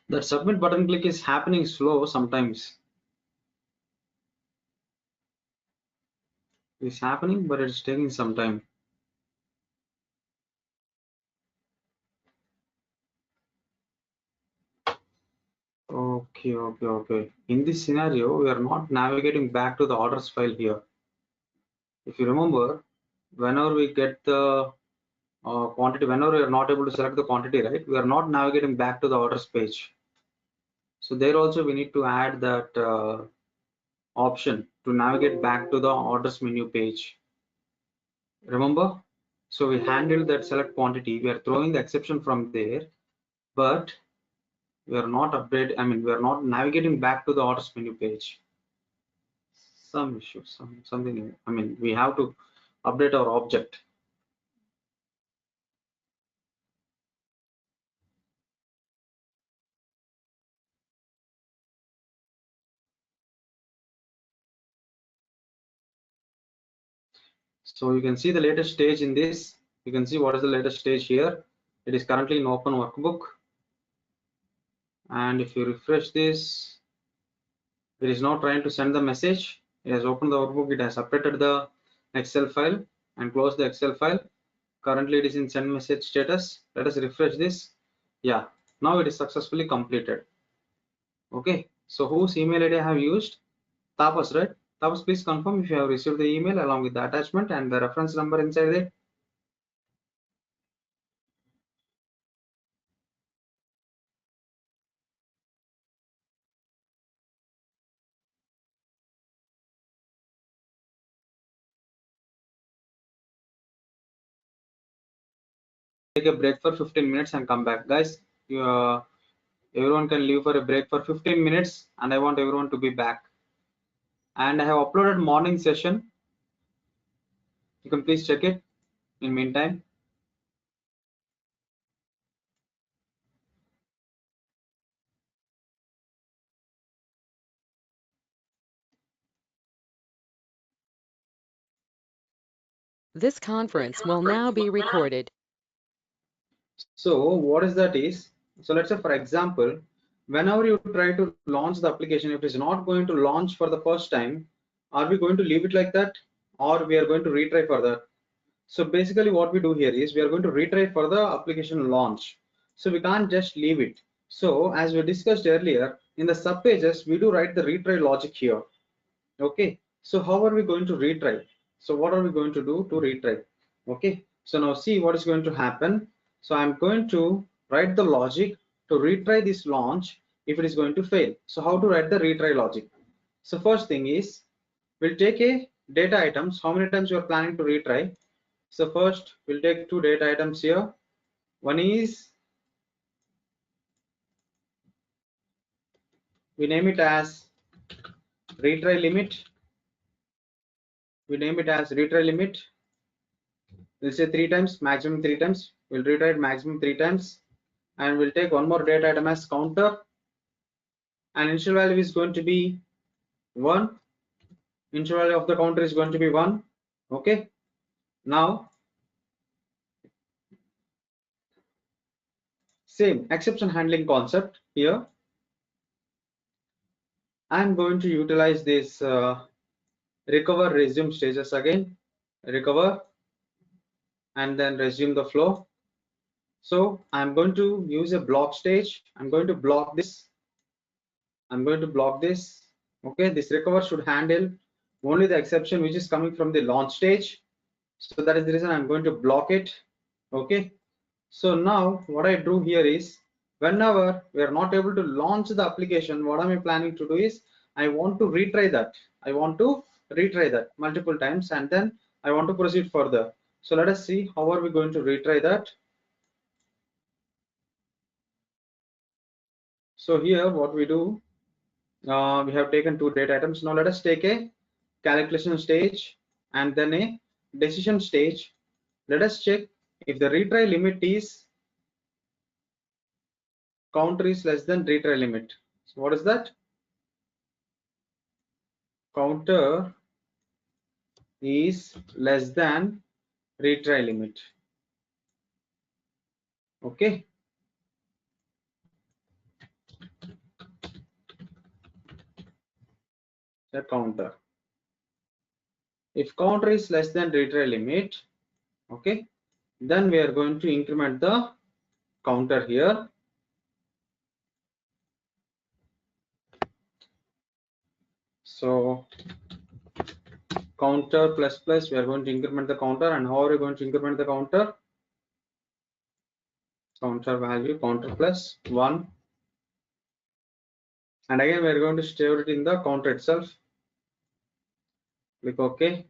That submit button click is happening slow sometimes. is happening, but it's taking some time. Okay. In this scenario, we are not navigating back to the orders file here. If you remember, whenever we get the quantity, whenever we are not able to select the quantity, right, we are not navigating back to the orders page. So there also we need to add that option to navigate back to the orders menu page. Remember? So we handled that select quantity. We are throwing the exception from there, but we are not we are not navigating back to the orders menu page. Some issue, something. We have to update our object. So you can see the latest stage in this. You can see what is the latest stage here. It is currently in open workbook. And if you refresh this, it is now trying to send the message. It has opened the workbook. It has updated the Excel file and closed the Excel file. Currently it is in send message status. Let us refresh this. Yeah, now it is successfully completed. Okay, so whose email ID I have used? Tapas, right? Tapas, please confirm if you have received the email along with the attachment and the reference number inside it. Take a break for 15 minutes and come back, guys. Everyone can leave for a break for 15 minutes, and I want everyone to be back. And I have uploaded morning session. You can please check it in meantime. This conference will now be recorded. So what is that is, so let's say for example, whenever you try to launch the application, if it is not going to launch for the first time, are we going to leave it like that, or we are going to retry for that? So basically what we do here is we are going to retry for the application launch. So we can't just leave it. So as we discussed earlier, in the sub pages, we do write the retry logic here. Okay, so how are we going to retry? So what are we going to do to retry? Okay, so now see what is going to happen. So I'm going to write the logic to retry this launch if it is going to fail. So how to write the retry logic? So first thing is, we'll take a data items, how many times you are planning to retry. So first we'll take two data items here. One is, we name it as retry limit. We name it as retry limit. We'll say 3 times, maximum 3 times. We'll retry it maximum 3 times. And we'll take one more data item as counter. And initial value is going to be 1. Initial value of the counter is going to be 1. Okay. Now, same exception handling concept here. I'm going to utilize this recover resume stages again. Recover and then resume the flow. So I'm going to use a block stage. I'm going to block this. Okay, this recover should handle only the exception which is coming from the launch stage. So that is the reason I'm going to block it. Okay, so now what I do here is, whenever we are not able to launch the application, what am I planning to do is, I want to retry that multiple times, and then I want to proceed further. So let us see how are we going to retry that. So here what we do, we have taken two data items. Now let us take a calculation stage and then a decision stage. Let us check if the retry limit is counter is less than retry limit. So what is that? Counter is less than retry limit. Okay. The counter. If counter is less than retry limit, okay, then we are going to increment the counter here. So counter plus plus, we are going to increment the counter. And how are we going to increment the counter? Counter value counter plus 1, and again we are going to store it in the counter itself. Click OK.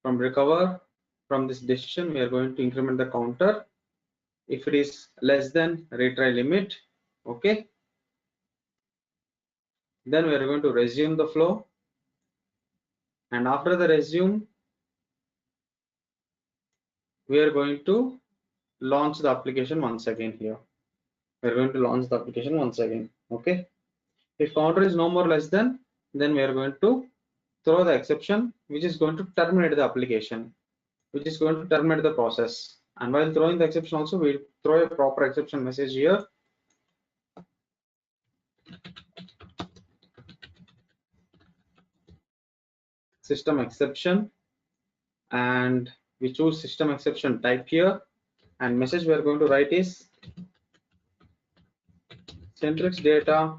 From recover, from this decision, we are going to increment the counter if it is less than retry limit. Okay, then we are going to resume the flow, and after the resume, we are going to launch the application once again. Here we are going to launch the application once again. Okay, if counter is no more less than, then we are going to throw the exception, which is going to terminate the application, which is going to terminate the process. And while throwing the exception also, we throw a proper exception message here. System exception, and we choose system exception type here, and message we are going to write is Centrix data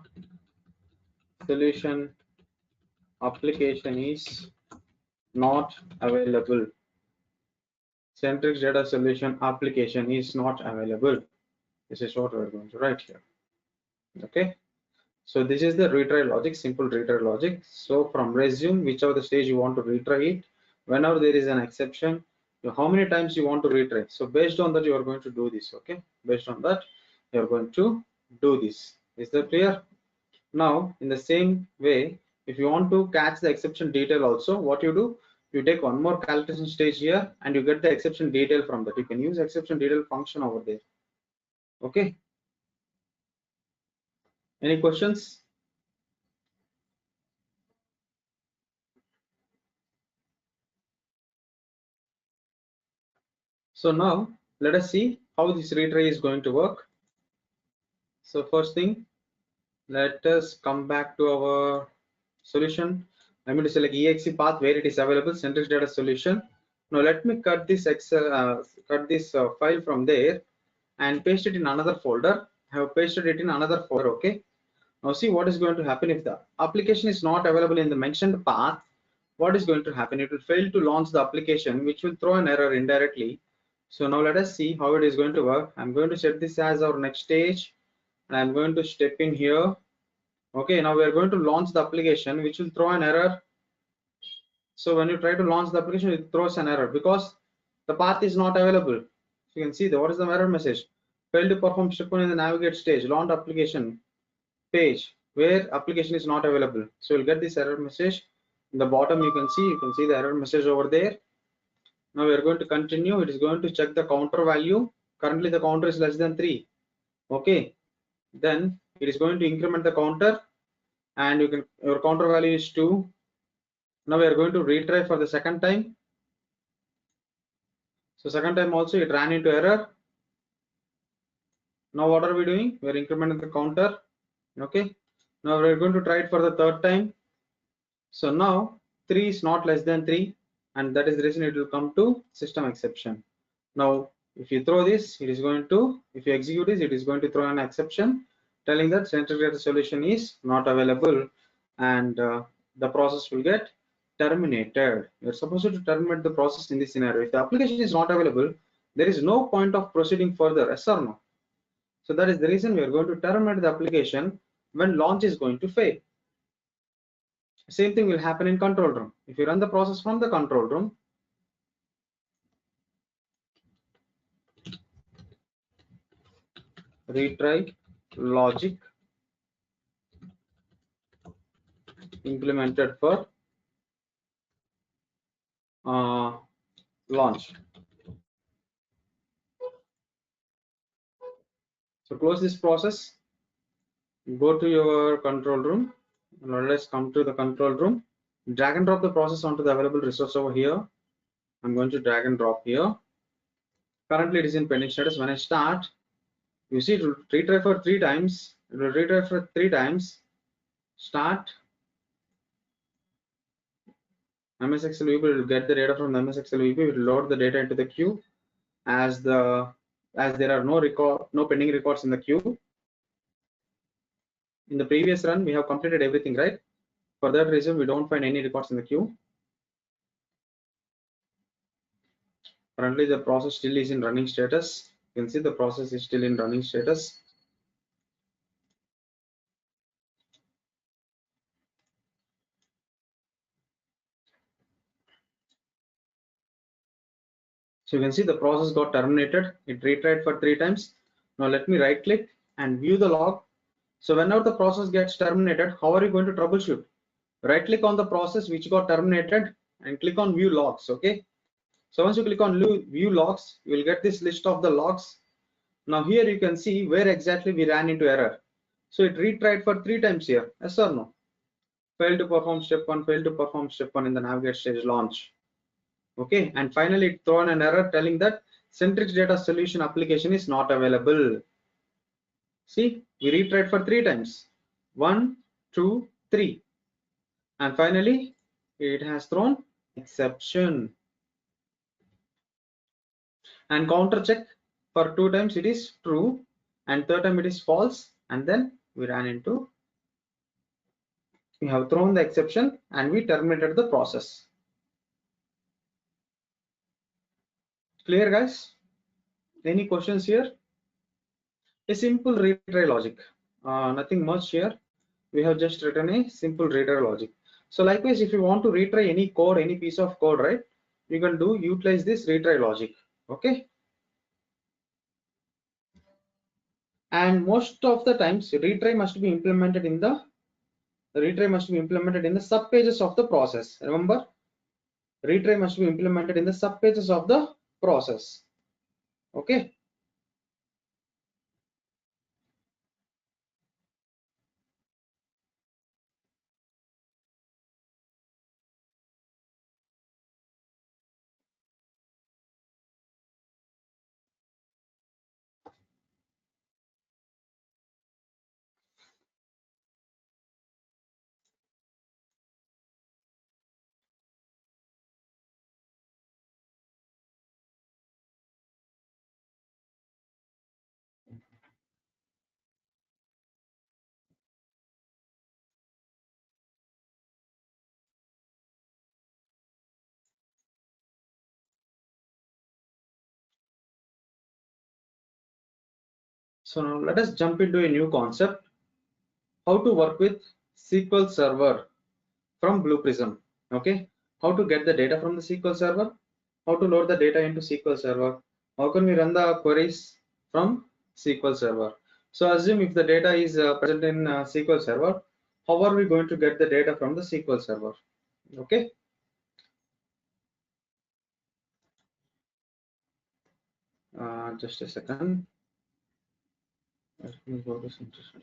solution application is not available. Centrix data solution application is not available. This is what we're going to write here. Okay, so this is the retry logic, simple retry logic. So from resume, whichever the stage you want to retry it, whenever there is an exception, how many times you want to retry. So based on that, you are going to do this. Okay, based on that, you are going to do this. Is that clear? Now, in the same way, if you want to catch the exception detail also, what you do, you take one more calculation stage here and you get the exception detail from that. You can use exception detail function over there. Okay. Any questions? So now let us see how this retry is going to work. So first thing, let us come back to our solution. I'm going to select exe path where it is available, Centrix data solution. Now let me cut this file from there and paste it in another folder. I have pasted it in another folder. Okay. Now see what is going to happen if the application is not available in the mentioned path. What is going to happen? It will fail to launch the application, which will throw an error indirectly. So now let us see how it is going to work. I'm going to set this as our next stage, and I'm going to step in here. Okay, now we are going to launch the application, which will throw an error. So when you try to launch the application, it throws an error because the path is not available. You can see what is the error message? Failed to perform step 1 in the navigate stage, launch application page where application is not available. So you'll get this error message. In the bottom, you can see the error message over there. Now we are going to continue. It is going to check the counter value. Currently the counter is less than 3. Okay. Then it is going to increment the counter, and your counter value is 2. Now we are going to retry for the second time. So second time also it ran into error. Now what are we doing? We are incrementing the counter. Okay. Now we are going to try it for the third time. So now 3 is not less than 3, and that is the reason it will come to system exception. Now if you throw this, it is going to, if you execute this, it is going to throw an exception telling that Centrix data solution is not available, and the process will get terminated. You're supposed to terminate the process in this scenario. If the application is not available, there is no point of proceeding further, yes or no? So that is the reason we are going to terminate the application when launch is going to fail. Same thing will happen in control room. If you run the process from the control room, retry logic implemented for launch. So close this process, go to your control room. Now let's come to the control room, drag and drop the process onto the available resource over here. I'm going to drag and drop here. Currently it is in pending status. When I start, you see it will retry for 3 times. It will retry for 3 times. Start. MS Excel VB will get the data from the MS Excel VB, will load the data into the queue as there are no pending records in the queue. In the previous run, we have completed everything, right? For that reason, we don't find any records in the queue. Currently, the process still is in running status. You can see the process is still in running status. So you can see the process got terminated. It retried for 3 times. Now let me right click and view the log. So whenever the process gets terminated, how are you going to troubleshoot? Right click on the process which got terminated and click on view logs. Okay. So once you click on view logs, you will get this list of the logs. Now here you can see where exactly we ran into error. So it retried for 3 times here. Yes or no? Failed to perform step 1, failed to perform step 1 in the navigate stage launch. Okay, and finally it thrown an error telling that Centrix data solution application is not available. See, we retried for 3 times. 1, 2, 3. And finally it has thrown exception. And counter check for 2 times it is true, and third time it is false, and then we have thrown the exception and we terminated the process. Clear, guys? Any questions here? A simple retry logic, nothing much here. We have just written a simple retry logic. So likewise, if you want to retry any code, any piece of code, right, you can utilize this retry logic. Okay, and most of the times retry must be implemented in the sub pages of the process. Remember, retry must be implemented in the sub pages of the process. Okay. So now let us jump into a new concept: how to work with SQL Server from BluePrism. Okay, how to get the data from the SQL Server, how to load the data into SQL Server, how can we run the queries from SQL Server. So assume if the data is present in SQL Server, how are we going to get the data from the SQL Server? Okay, just a second. Let me go to solution.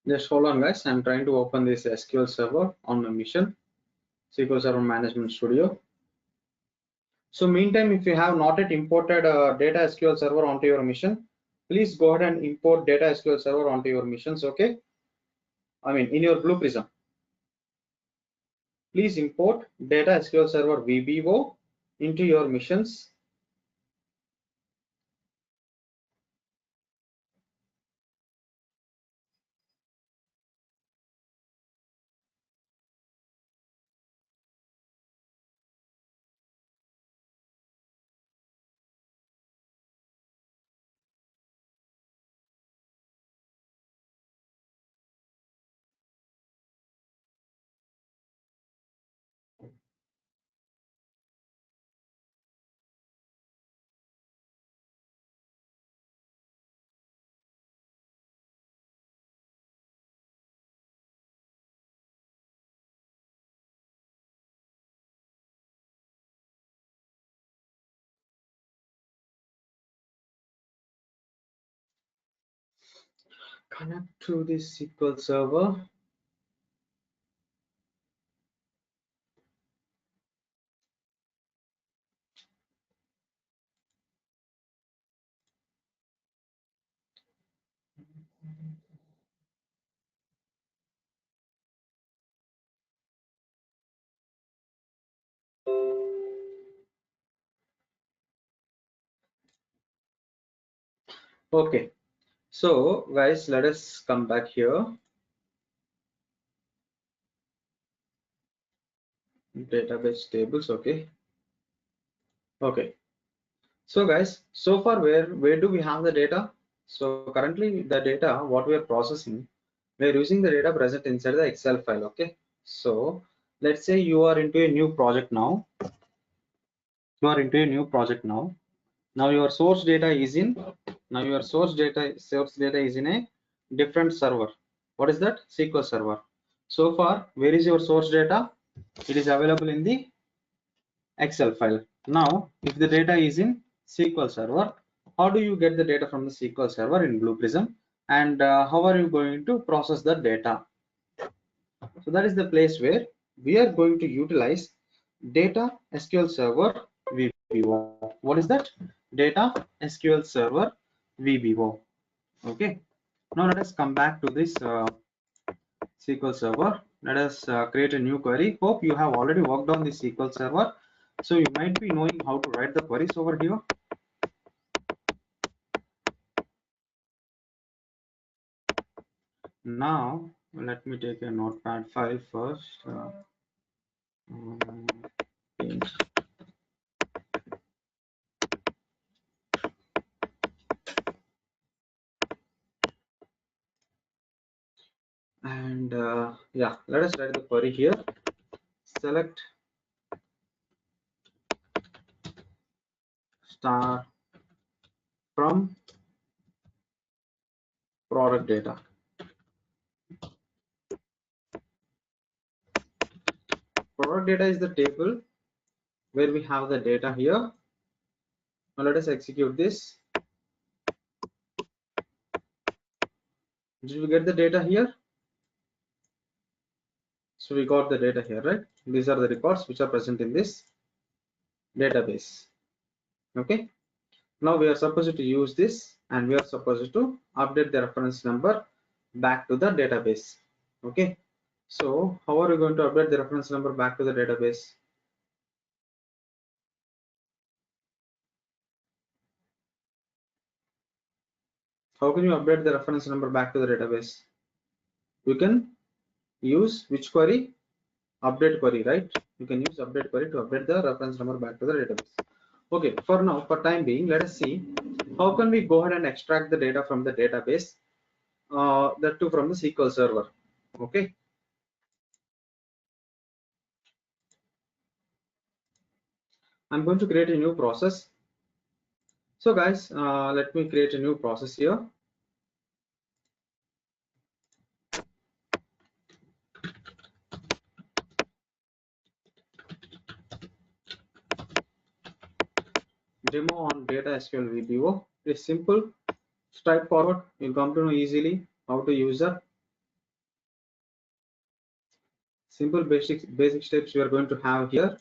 Just hold on, guys. I'm trying to open this SQL Server on my mission, SQL Server Management Studio. So meantime, if you have not yet imported data SQL Server onto your mission, please go ahead and import data SQL Server onto your missions. Okay, I mean in your BluePrism, please import data SQL Server VBO into your missions. connect to the SQL Server. Okay, so guys, let us come back here. Database tables. Okay. So guys, so far where do we have the data? So currently the data what we are processing, we are using the data present inside the Excel file. Okay. So let's say you are into a new project now. You are into a new project now. Now your source data is in. Now your source data is in a different server. What is that? SQL Server. So far, where is your source data? It is available in the Excel file. Now, if the data is in SQL Server, how do you get the data from the SQL Server in BluePrism, and how are you going to process the data? So that is the place where we are going to utilize Data SQL Server VBO. What is that? Data SQL Server VBO. Okay. Now let us come back to this SQL Server. Let us create a new query. Hope you have already worked on the SQL Server, so you might be knowing how to write the queries over here. Now let me take a notepad file first. And yeah, let us write the query here. Select star from product data. Product data is the table where we have the data here. Now let us execute this. Did we get the data here? So we got the data here, right? These are the records which are present in this database. Okay. Now we are supposed to use this, and we are supposed to update the reference number back to the database. Okay. So how are you going to update the reference number back to the database? How can you update the reference number back to the database? You can use which query? Update query, right? You can use update query to update the reference number back to the database. Okay, for now, for time being, let us see how can we go ahead and extract the data from the database, that too from the SQL Server. Okay. I'm going to create a new process. So guys, let me create a new process here. Demo on Data SQL VBO. It's simple, straightforward. You'll come to know easily how to use that. Simple basic steps we are going to have here.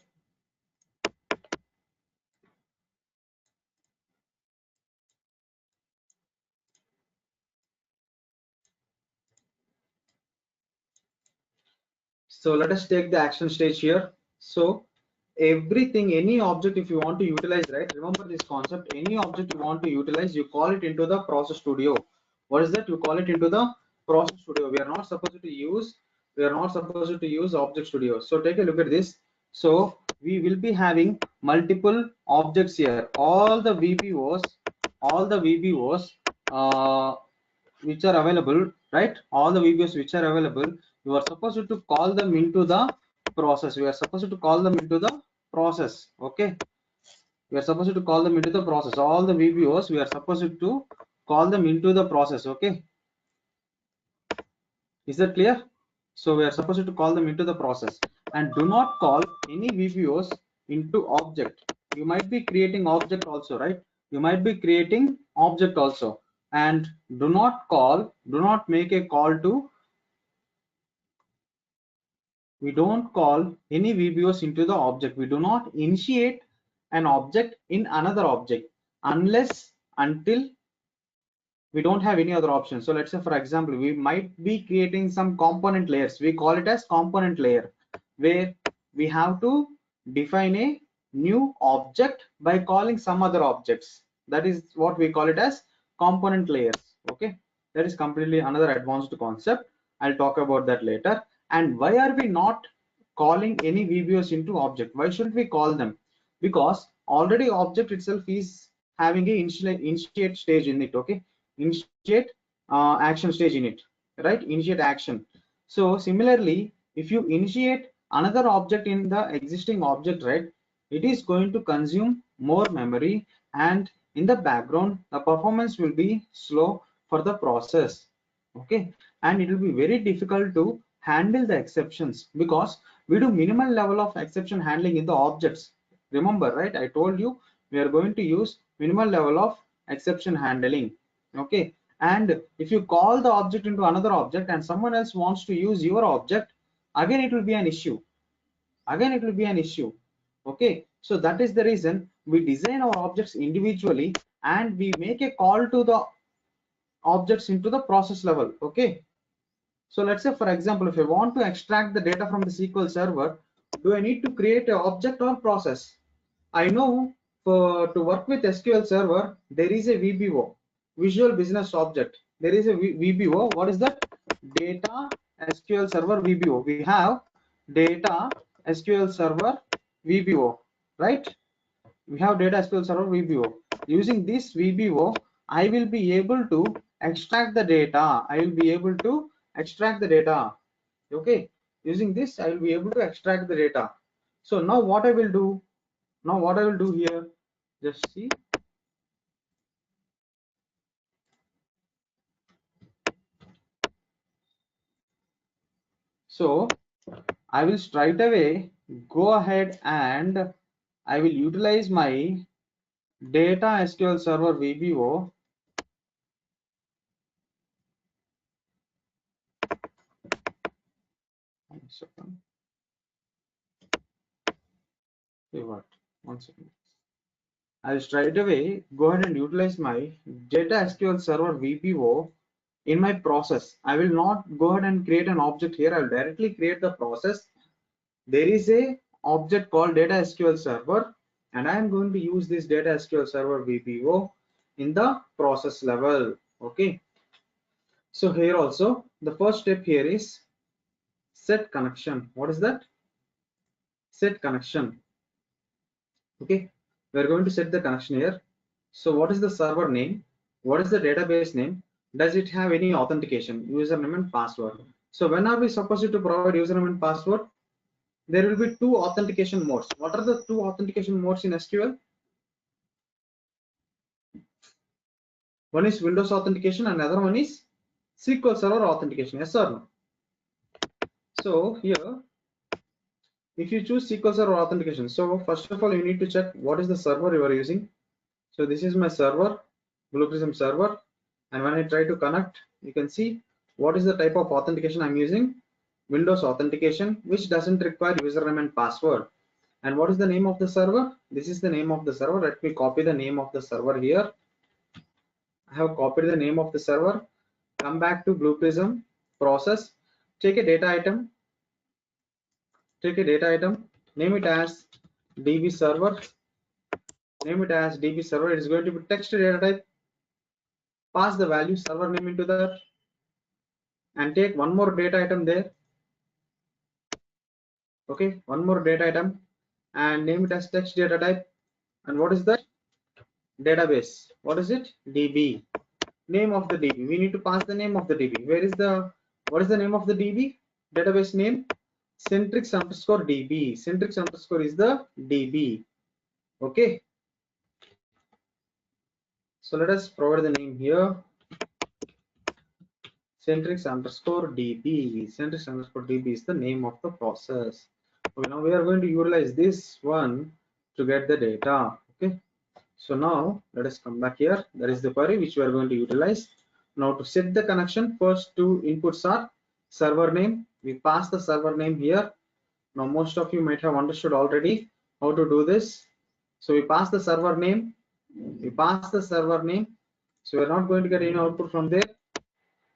So let us take the action stage here. So everything, any object, if you want to utilize, right? Remember this concept, any object you want to utilize, you call it into the process studio. What is that? You call it into the process studio. We are not supposed to use object studio. So take a look at this. So we will be having multiple objects here. All the VBOs which are available, right? All the VBOs which are available, you are supposed to call them into the process. We are supposed to call them into the process. Okay, we are supposed to call them into the process. All the VBOs we are supposed to call them into the process. Okay, is that clear? So we are supposed to call them into the process, and do not call any VBOs into object. You might be creating object also, right? You might be creating object also, and do not make a call to, we don't call any VBOs into the object. We do not initiate an object in another object until we don't have any other option. So let's say, for example, we might be creating some component layers. We call it as component layer, where we have to define a new object by calling some other objects. That is what we call it as component layers. Okay, that is completely another advanced concept. I'll talk about that later. And why are we not calling any VBOs into object? Why should we call them? Because already object itself is having a initiate stage in it. Okay, initiate action stage in it, right? Initiate action. So similarly, if you initiate another object in the existing object, right, it is going to consume more memory, and in the background the performance will be slow for the process. Okay, and it will be very difficult to handle the exceptions because we do minimal level of exception handling in the objects. Remember, right, I told you we are going to use minimal level of exception handling. Okay, and if you call the object into another object and someone else wants to use your object, again it will be an issue. Okay, so that is the reason we design our objects individually and we make a call to the objects into the process level. Okay, so let's say, for example, if I want to extract the data from the SQL Server, do I need to create an object or process? I know to work with SQL Server, there is a VBO, Visual Business Object. There is a VBO. What is that? Data SQL Server VBO. We have Data SQL Server VBO, right? We have Data SQL Server VBO. Using this VBO, I will be able to extract the data. Okay, using this, I will be able to extract the data. So now what I will do? Here, just see. So I will straight away go ahead and I will utilize my Data SQL Server VBO. One second. Say what? 1 second. I'll straight away go ahead and utilize my Data SQL Server VBO in my process. I will not go ahead and create an object here. I will directly create the process. There is a object called Data SQL Server, and I am going to use this Data SQL Server VBO in the process level. Okay, so here also the first step here is set connection. What is that? Set connection. Okay, we are going to set the connection here. So what is the server name? What is the database name? Does it have any authentication, username and password? So when are we supposed to provide username and password? There will be two authentication modes. What are the two authentication modes in SQL? One is Windows authentication and another one is SQL Server authentication. Yes or no? So here, if you choose SQL Server authentication, so first of all, you need to check what is the server you are using. So this is my server, BluePrism server. And when I try to connect, you can see what is the type of authentication I'm using. Windows authentication, which doesn't require username and password. And what is the name of the server? This is the name of the server. Let me copy the name of the server here. I have copied the name of the server. Come back to BluePrism process. Take a data item. Name it as DB server. It is going to be text data type. Pass the value server name into that, and take one more data item there. Okay, one more data item and name it as text data type. And what is that? Database. What is it? DB. Name of the DB. We need to pass the name of the DB. What is the name of the DB? Database name Centrix_DB. Centrix_ is the DB. Okay. So let us provide the name here. Centrix_DB. Centrix_DB is the name of the process. Okay, now we are going to utilize this one to get the data. Okay, So now let us come back here. That is the query which we are going to utilize. Now to set the connection, first two inputs are server name. We pass the server name here. Now most of you might have understood already how to do this. So we pass the server name. We pass the server name. So we're not going to get any output from there.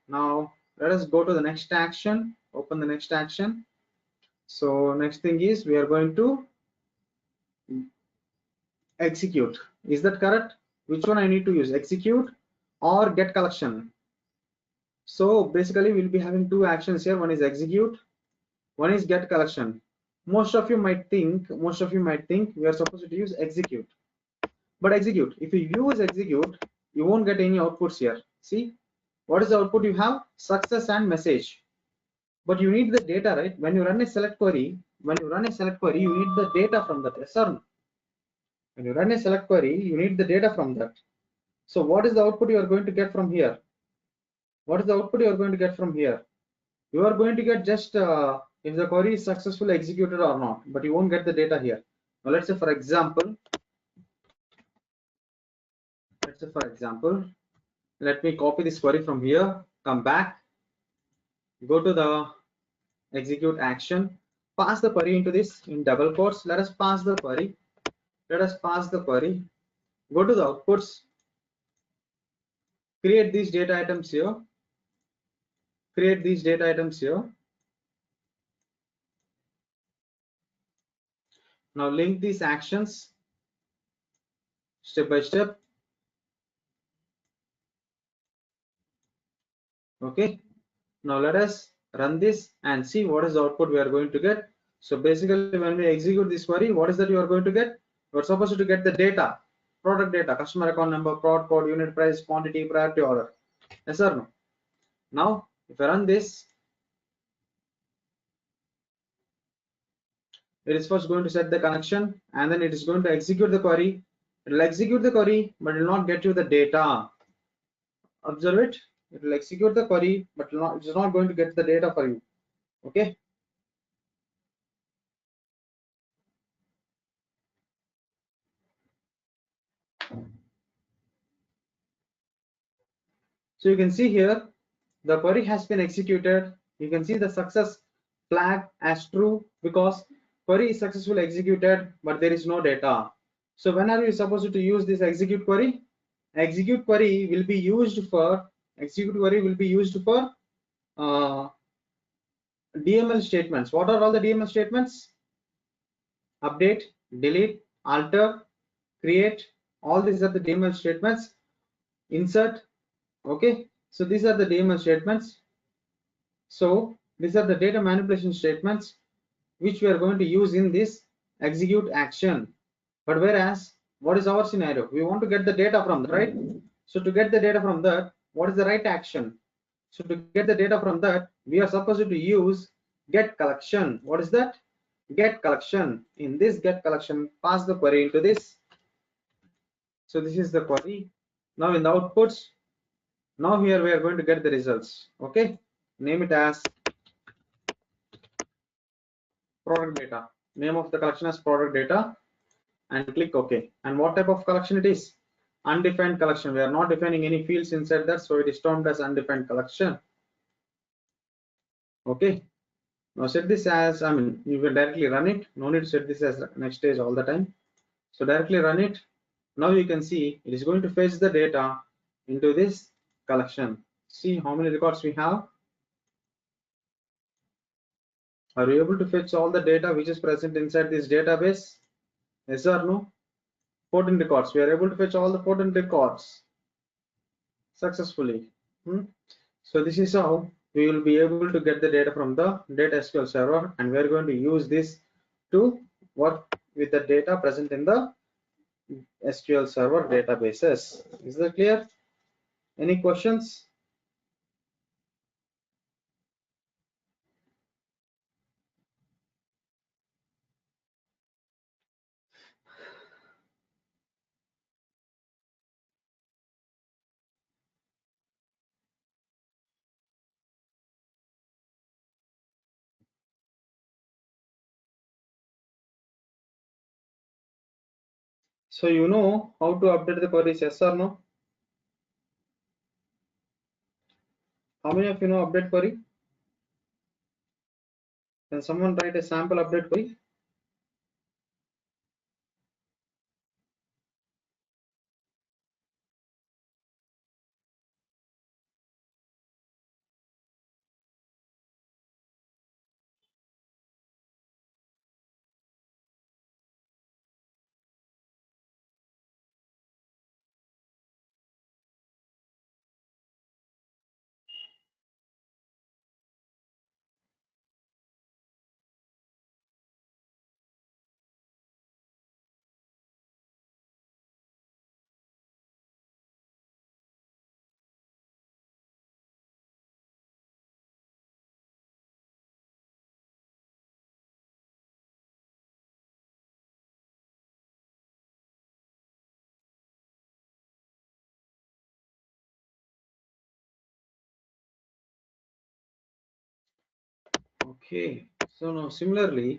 Now let us go to the next action. Open the next action. So next thing is we are going to execute. Is that correct? Which one I need to use, execute or get collection? So basically we'll be having two actions here. One is execute, one is get collection. Most of you might think we are supposed to use execute. But execute, if you use execute, you won't get any outputs here. See, what is the output you have? Success and message. But you need the data, right? When you run a select query, you need the data from that. Yes or no? When you run a select query, you need the data from that. So what is the output you are going to get from here? What is the output you are going to get from here? You are going to get just if the query is successfully executed or not, but you won't get the data here. Now let's say for example, let me copy this query from here, come back, go to the execute action, pass the query into this in double quotes. Let us pass the query. Go to the outputs, create these data items here. Now link these actions step by step. Okay. Now let us run this and see what is the output we are going to get. So basically when we execute this query, what is that you are going to get? You are supposed to get the data, product data, customer account number, product code, unit price, quantity, priority order. Yes or no? Now if I run this, it is first going to set the connection and then it is going to execute the query. It will execute the query but it will not get you the data. Observe it. It will execute the query but it is not going to get the data for you. Okay. So you can see here the query has been executed. You can see the success flag as true because query is successfully executed but there is no data. So when are we supposed to use this execute query? Execute query will be used for DML statements. What are all the DML statements? Update, delete, alter, create. All these are the DML statements. Insert. Okay. So these are the DML statements. So these are the data manipulation statements which we are going to use in this execute action. But whereas what is our scenario? We want to get the data from that, right? So to get the data from that, what is the right action? So to get the data from that, we are supposed to use get collection. What is that? Get collection. In this get collection, pass the query into this. So this is the query. Now in the outputs, now here we are going to get the results. Okay, name it as product data. Name of the collection as product data and click OK. And what type of collection it is? Undefined collection. We are not defining any fields inside that, so it is termed as undefined collection. Okay. Now set this as, you can directly run it. No need to set this as next stage all the time. So directly run it. Now you can see it is going to fetch the data into this collection. See how many records we have. Are we able to fetch all the data which is present inside this database? Yes or no? 14 records. We are able to fetch all the 14 records successfully. So this is how we will be able to get the data from the data SQL server, and we are going to use this to work with the data present in the SQL server databases. Is that clear? Any questions? So you know how to update the queries, yes or no? How many of you know update query? Can someone write a sample update query? Okay, so now similarly,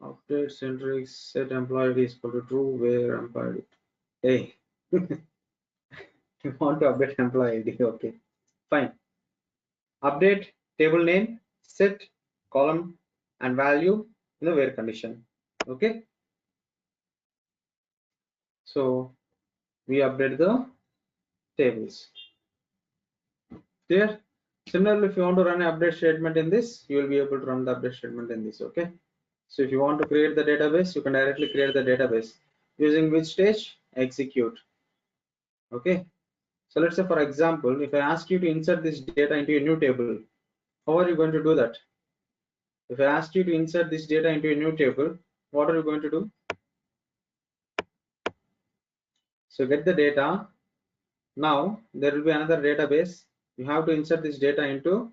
update centric set employee ID is equal to true where employee. Hey, you want to update employee ID? Okay, fine. Update table name, set, column, and value in the where condition. Okay, so we update the tables. Clear? Similarly, if you want to run an update statement in this, you will be able to run the update statement in this. Okay. So if you want to create the database, you can directly create the database using which stage? Execute. Okay. So let's say, for example, if I ask you to insert this data into a new table, how are you going to do that? If I ask you to insert this data into a new table, what are you going to do? So get the data. Now there will be another database. You have to insert this data into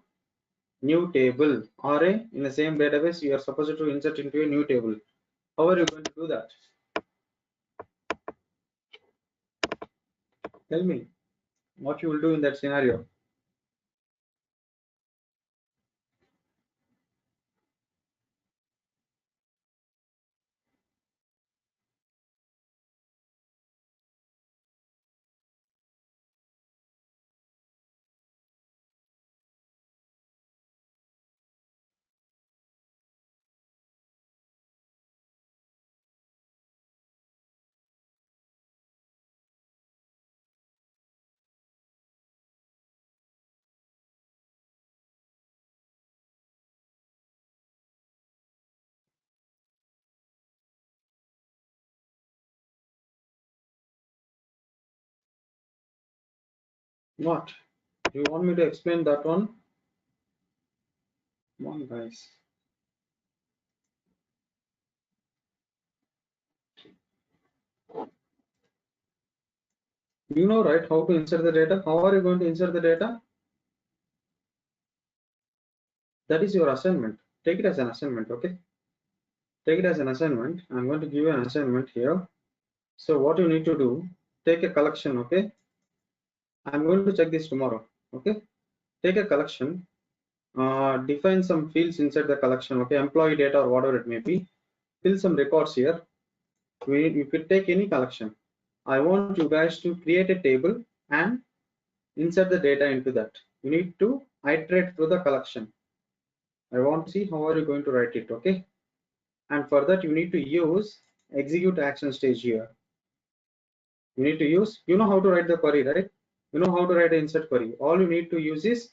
new table, or in the same database you are supposed to insert into a new table. How are you going to do that? Tell me what you will do in that scenario. What? Do you want me to explain that one? Come on, guys. You know, right, how to insert the data? How are you going to insert the data? That is your assignment. Take it as an assignment, okay? Take it as an assignment. I'm going to give you an assignment here. So what you need to do, take a collection, okay? I'm going to check this tomorrow, okay? Take a collection, define some fields inside the collection, okay? Employee data or whatever it may be. Fill some records here. You could take any collection. I want you guys to create a table and insert the data into that. You need to iterate through the collection. I want to see how are you going to write it, okay? And for that you need to use execute action stage here. You need to use, you know how to write the query, right? You know how to write an insert query. All you need to use is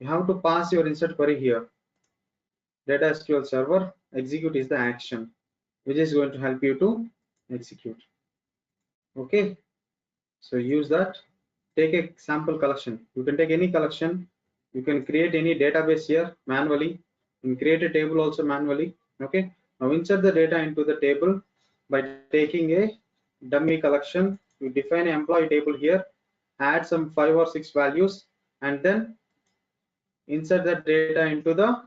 you have to pass your insert query here. Data SQL Server execute is the action which is going to help you to execute. Okay, so use that. Take a sample collection. You can take any collection. You can create any database here manually. You can create a table also manually. Okay, now insert the data into the table by taking a dummy collection. You define an employee table here, add some 5 or 6 values, and then insert that data into the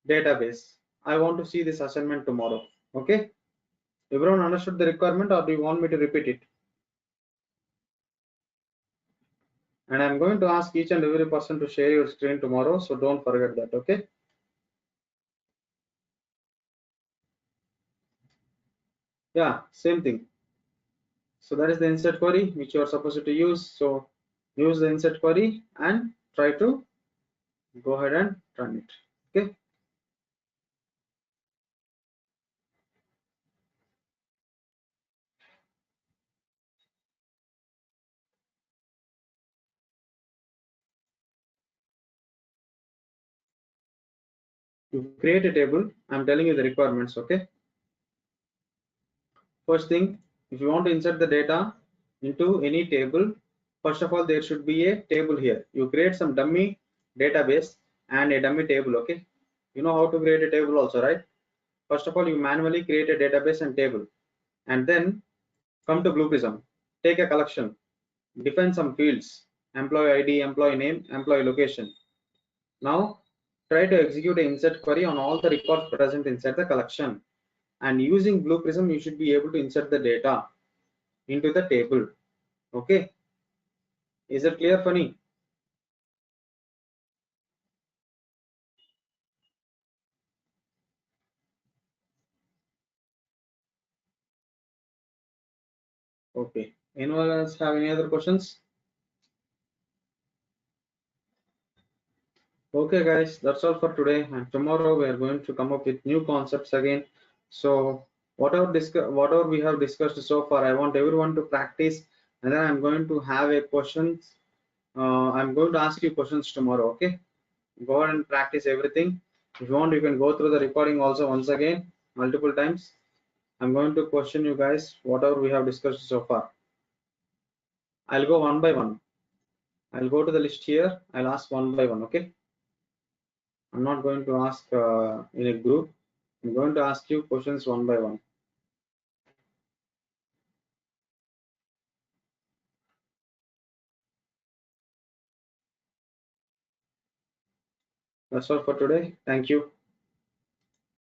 database. I want to see this assignment tomorrow. Okay, everyone understood the requirement, or do you want me to repeat it? And I'm going to ask each and every person to share your screen tomorrow, so don't forget that. Okay. Yeah, same thing. So that is the insert query which you are supposed to use. So use the insert query and try to go ahead and run it. Okay. You create a table. I'm telling you the requirements. Okay. First thing, if you want to insert the data into any table, first of all, there should be a table here. You create some dummy database and a dummy table. Okay. You know how to create a table also, right? First of all, you manually create a database and table, and then come to BluePrism. Take a collection, define some fields, employee ID, employee name, employee location. Now try to execute an insert query on all the records present inside the collection. And using BluePrism, you should be able to insert the data into the table. Okay, is it clear, Funny? Okay, anyone else have any other questions? Okay guys, that's all for today, and tomorrow we are going to come up with new concepts again. So whatever we have discussed so far, I want everyone to practice, and then I'm going to have a questions. I'm going to ask you questions tomorrow. Okay, go ahead and practice everything. If you want, you can go through the recording also once again multiple times. I'm going to question you guys whatever we have discussed so far. I'll go one by one. I'll go to the list here. I'll ask one by one. Okay, I'm not going to ask in a group. I'm going to ask you questions one by one. That's all for today. Thank you.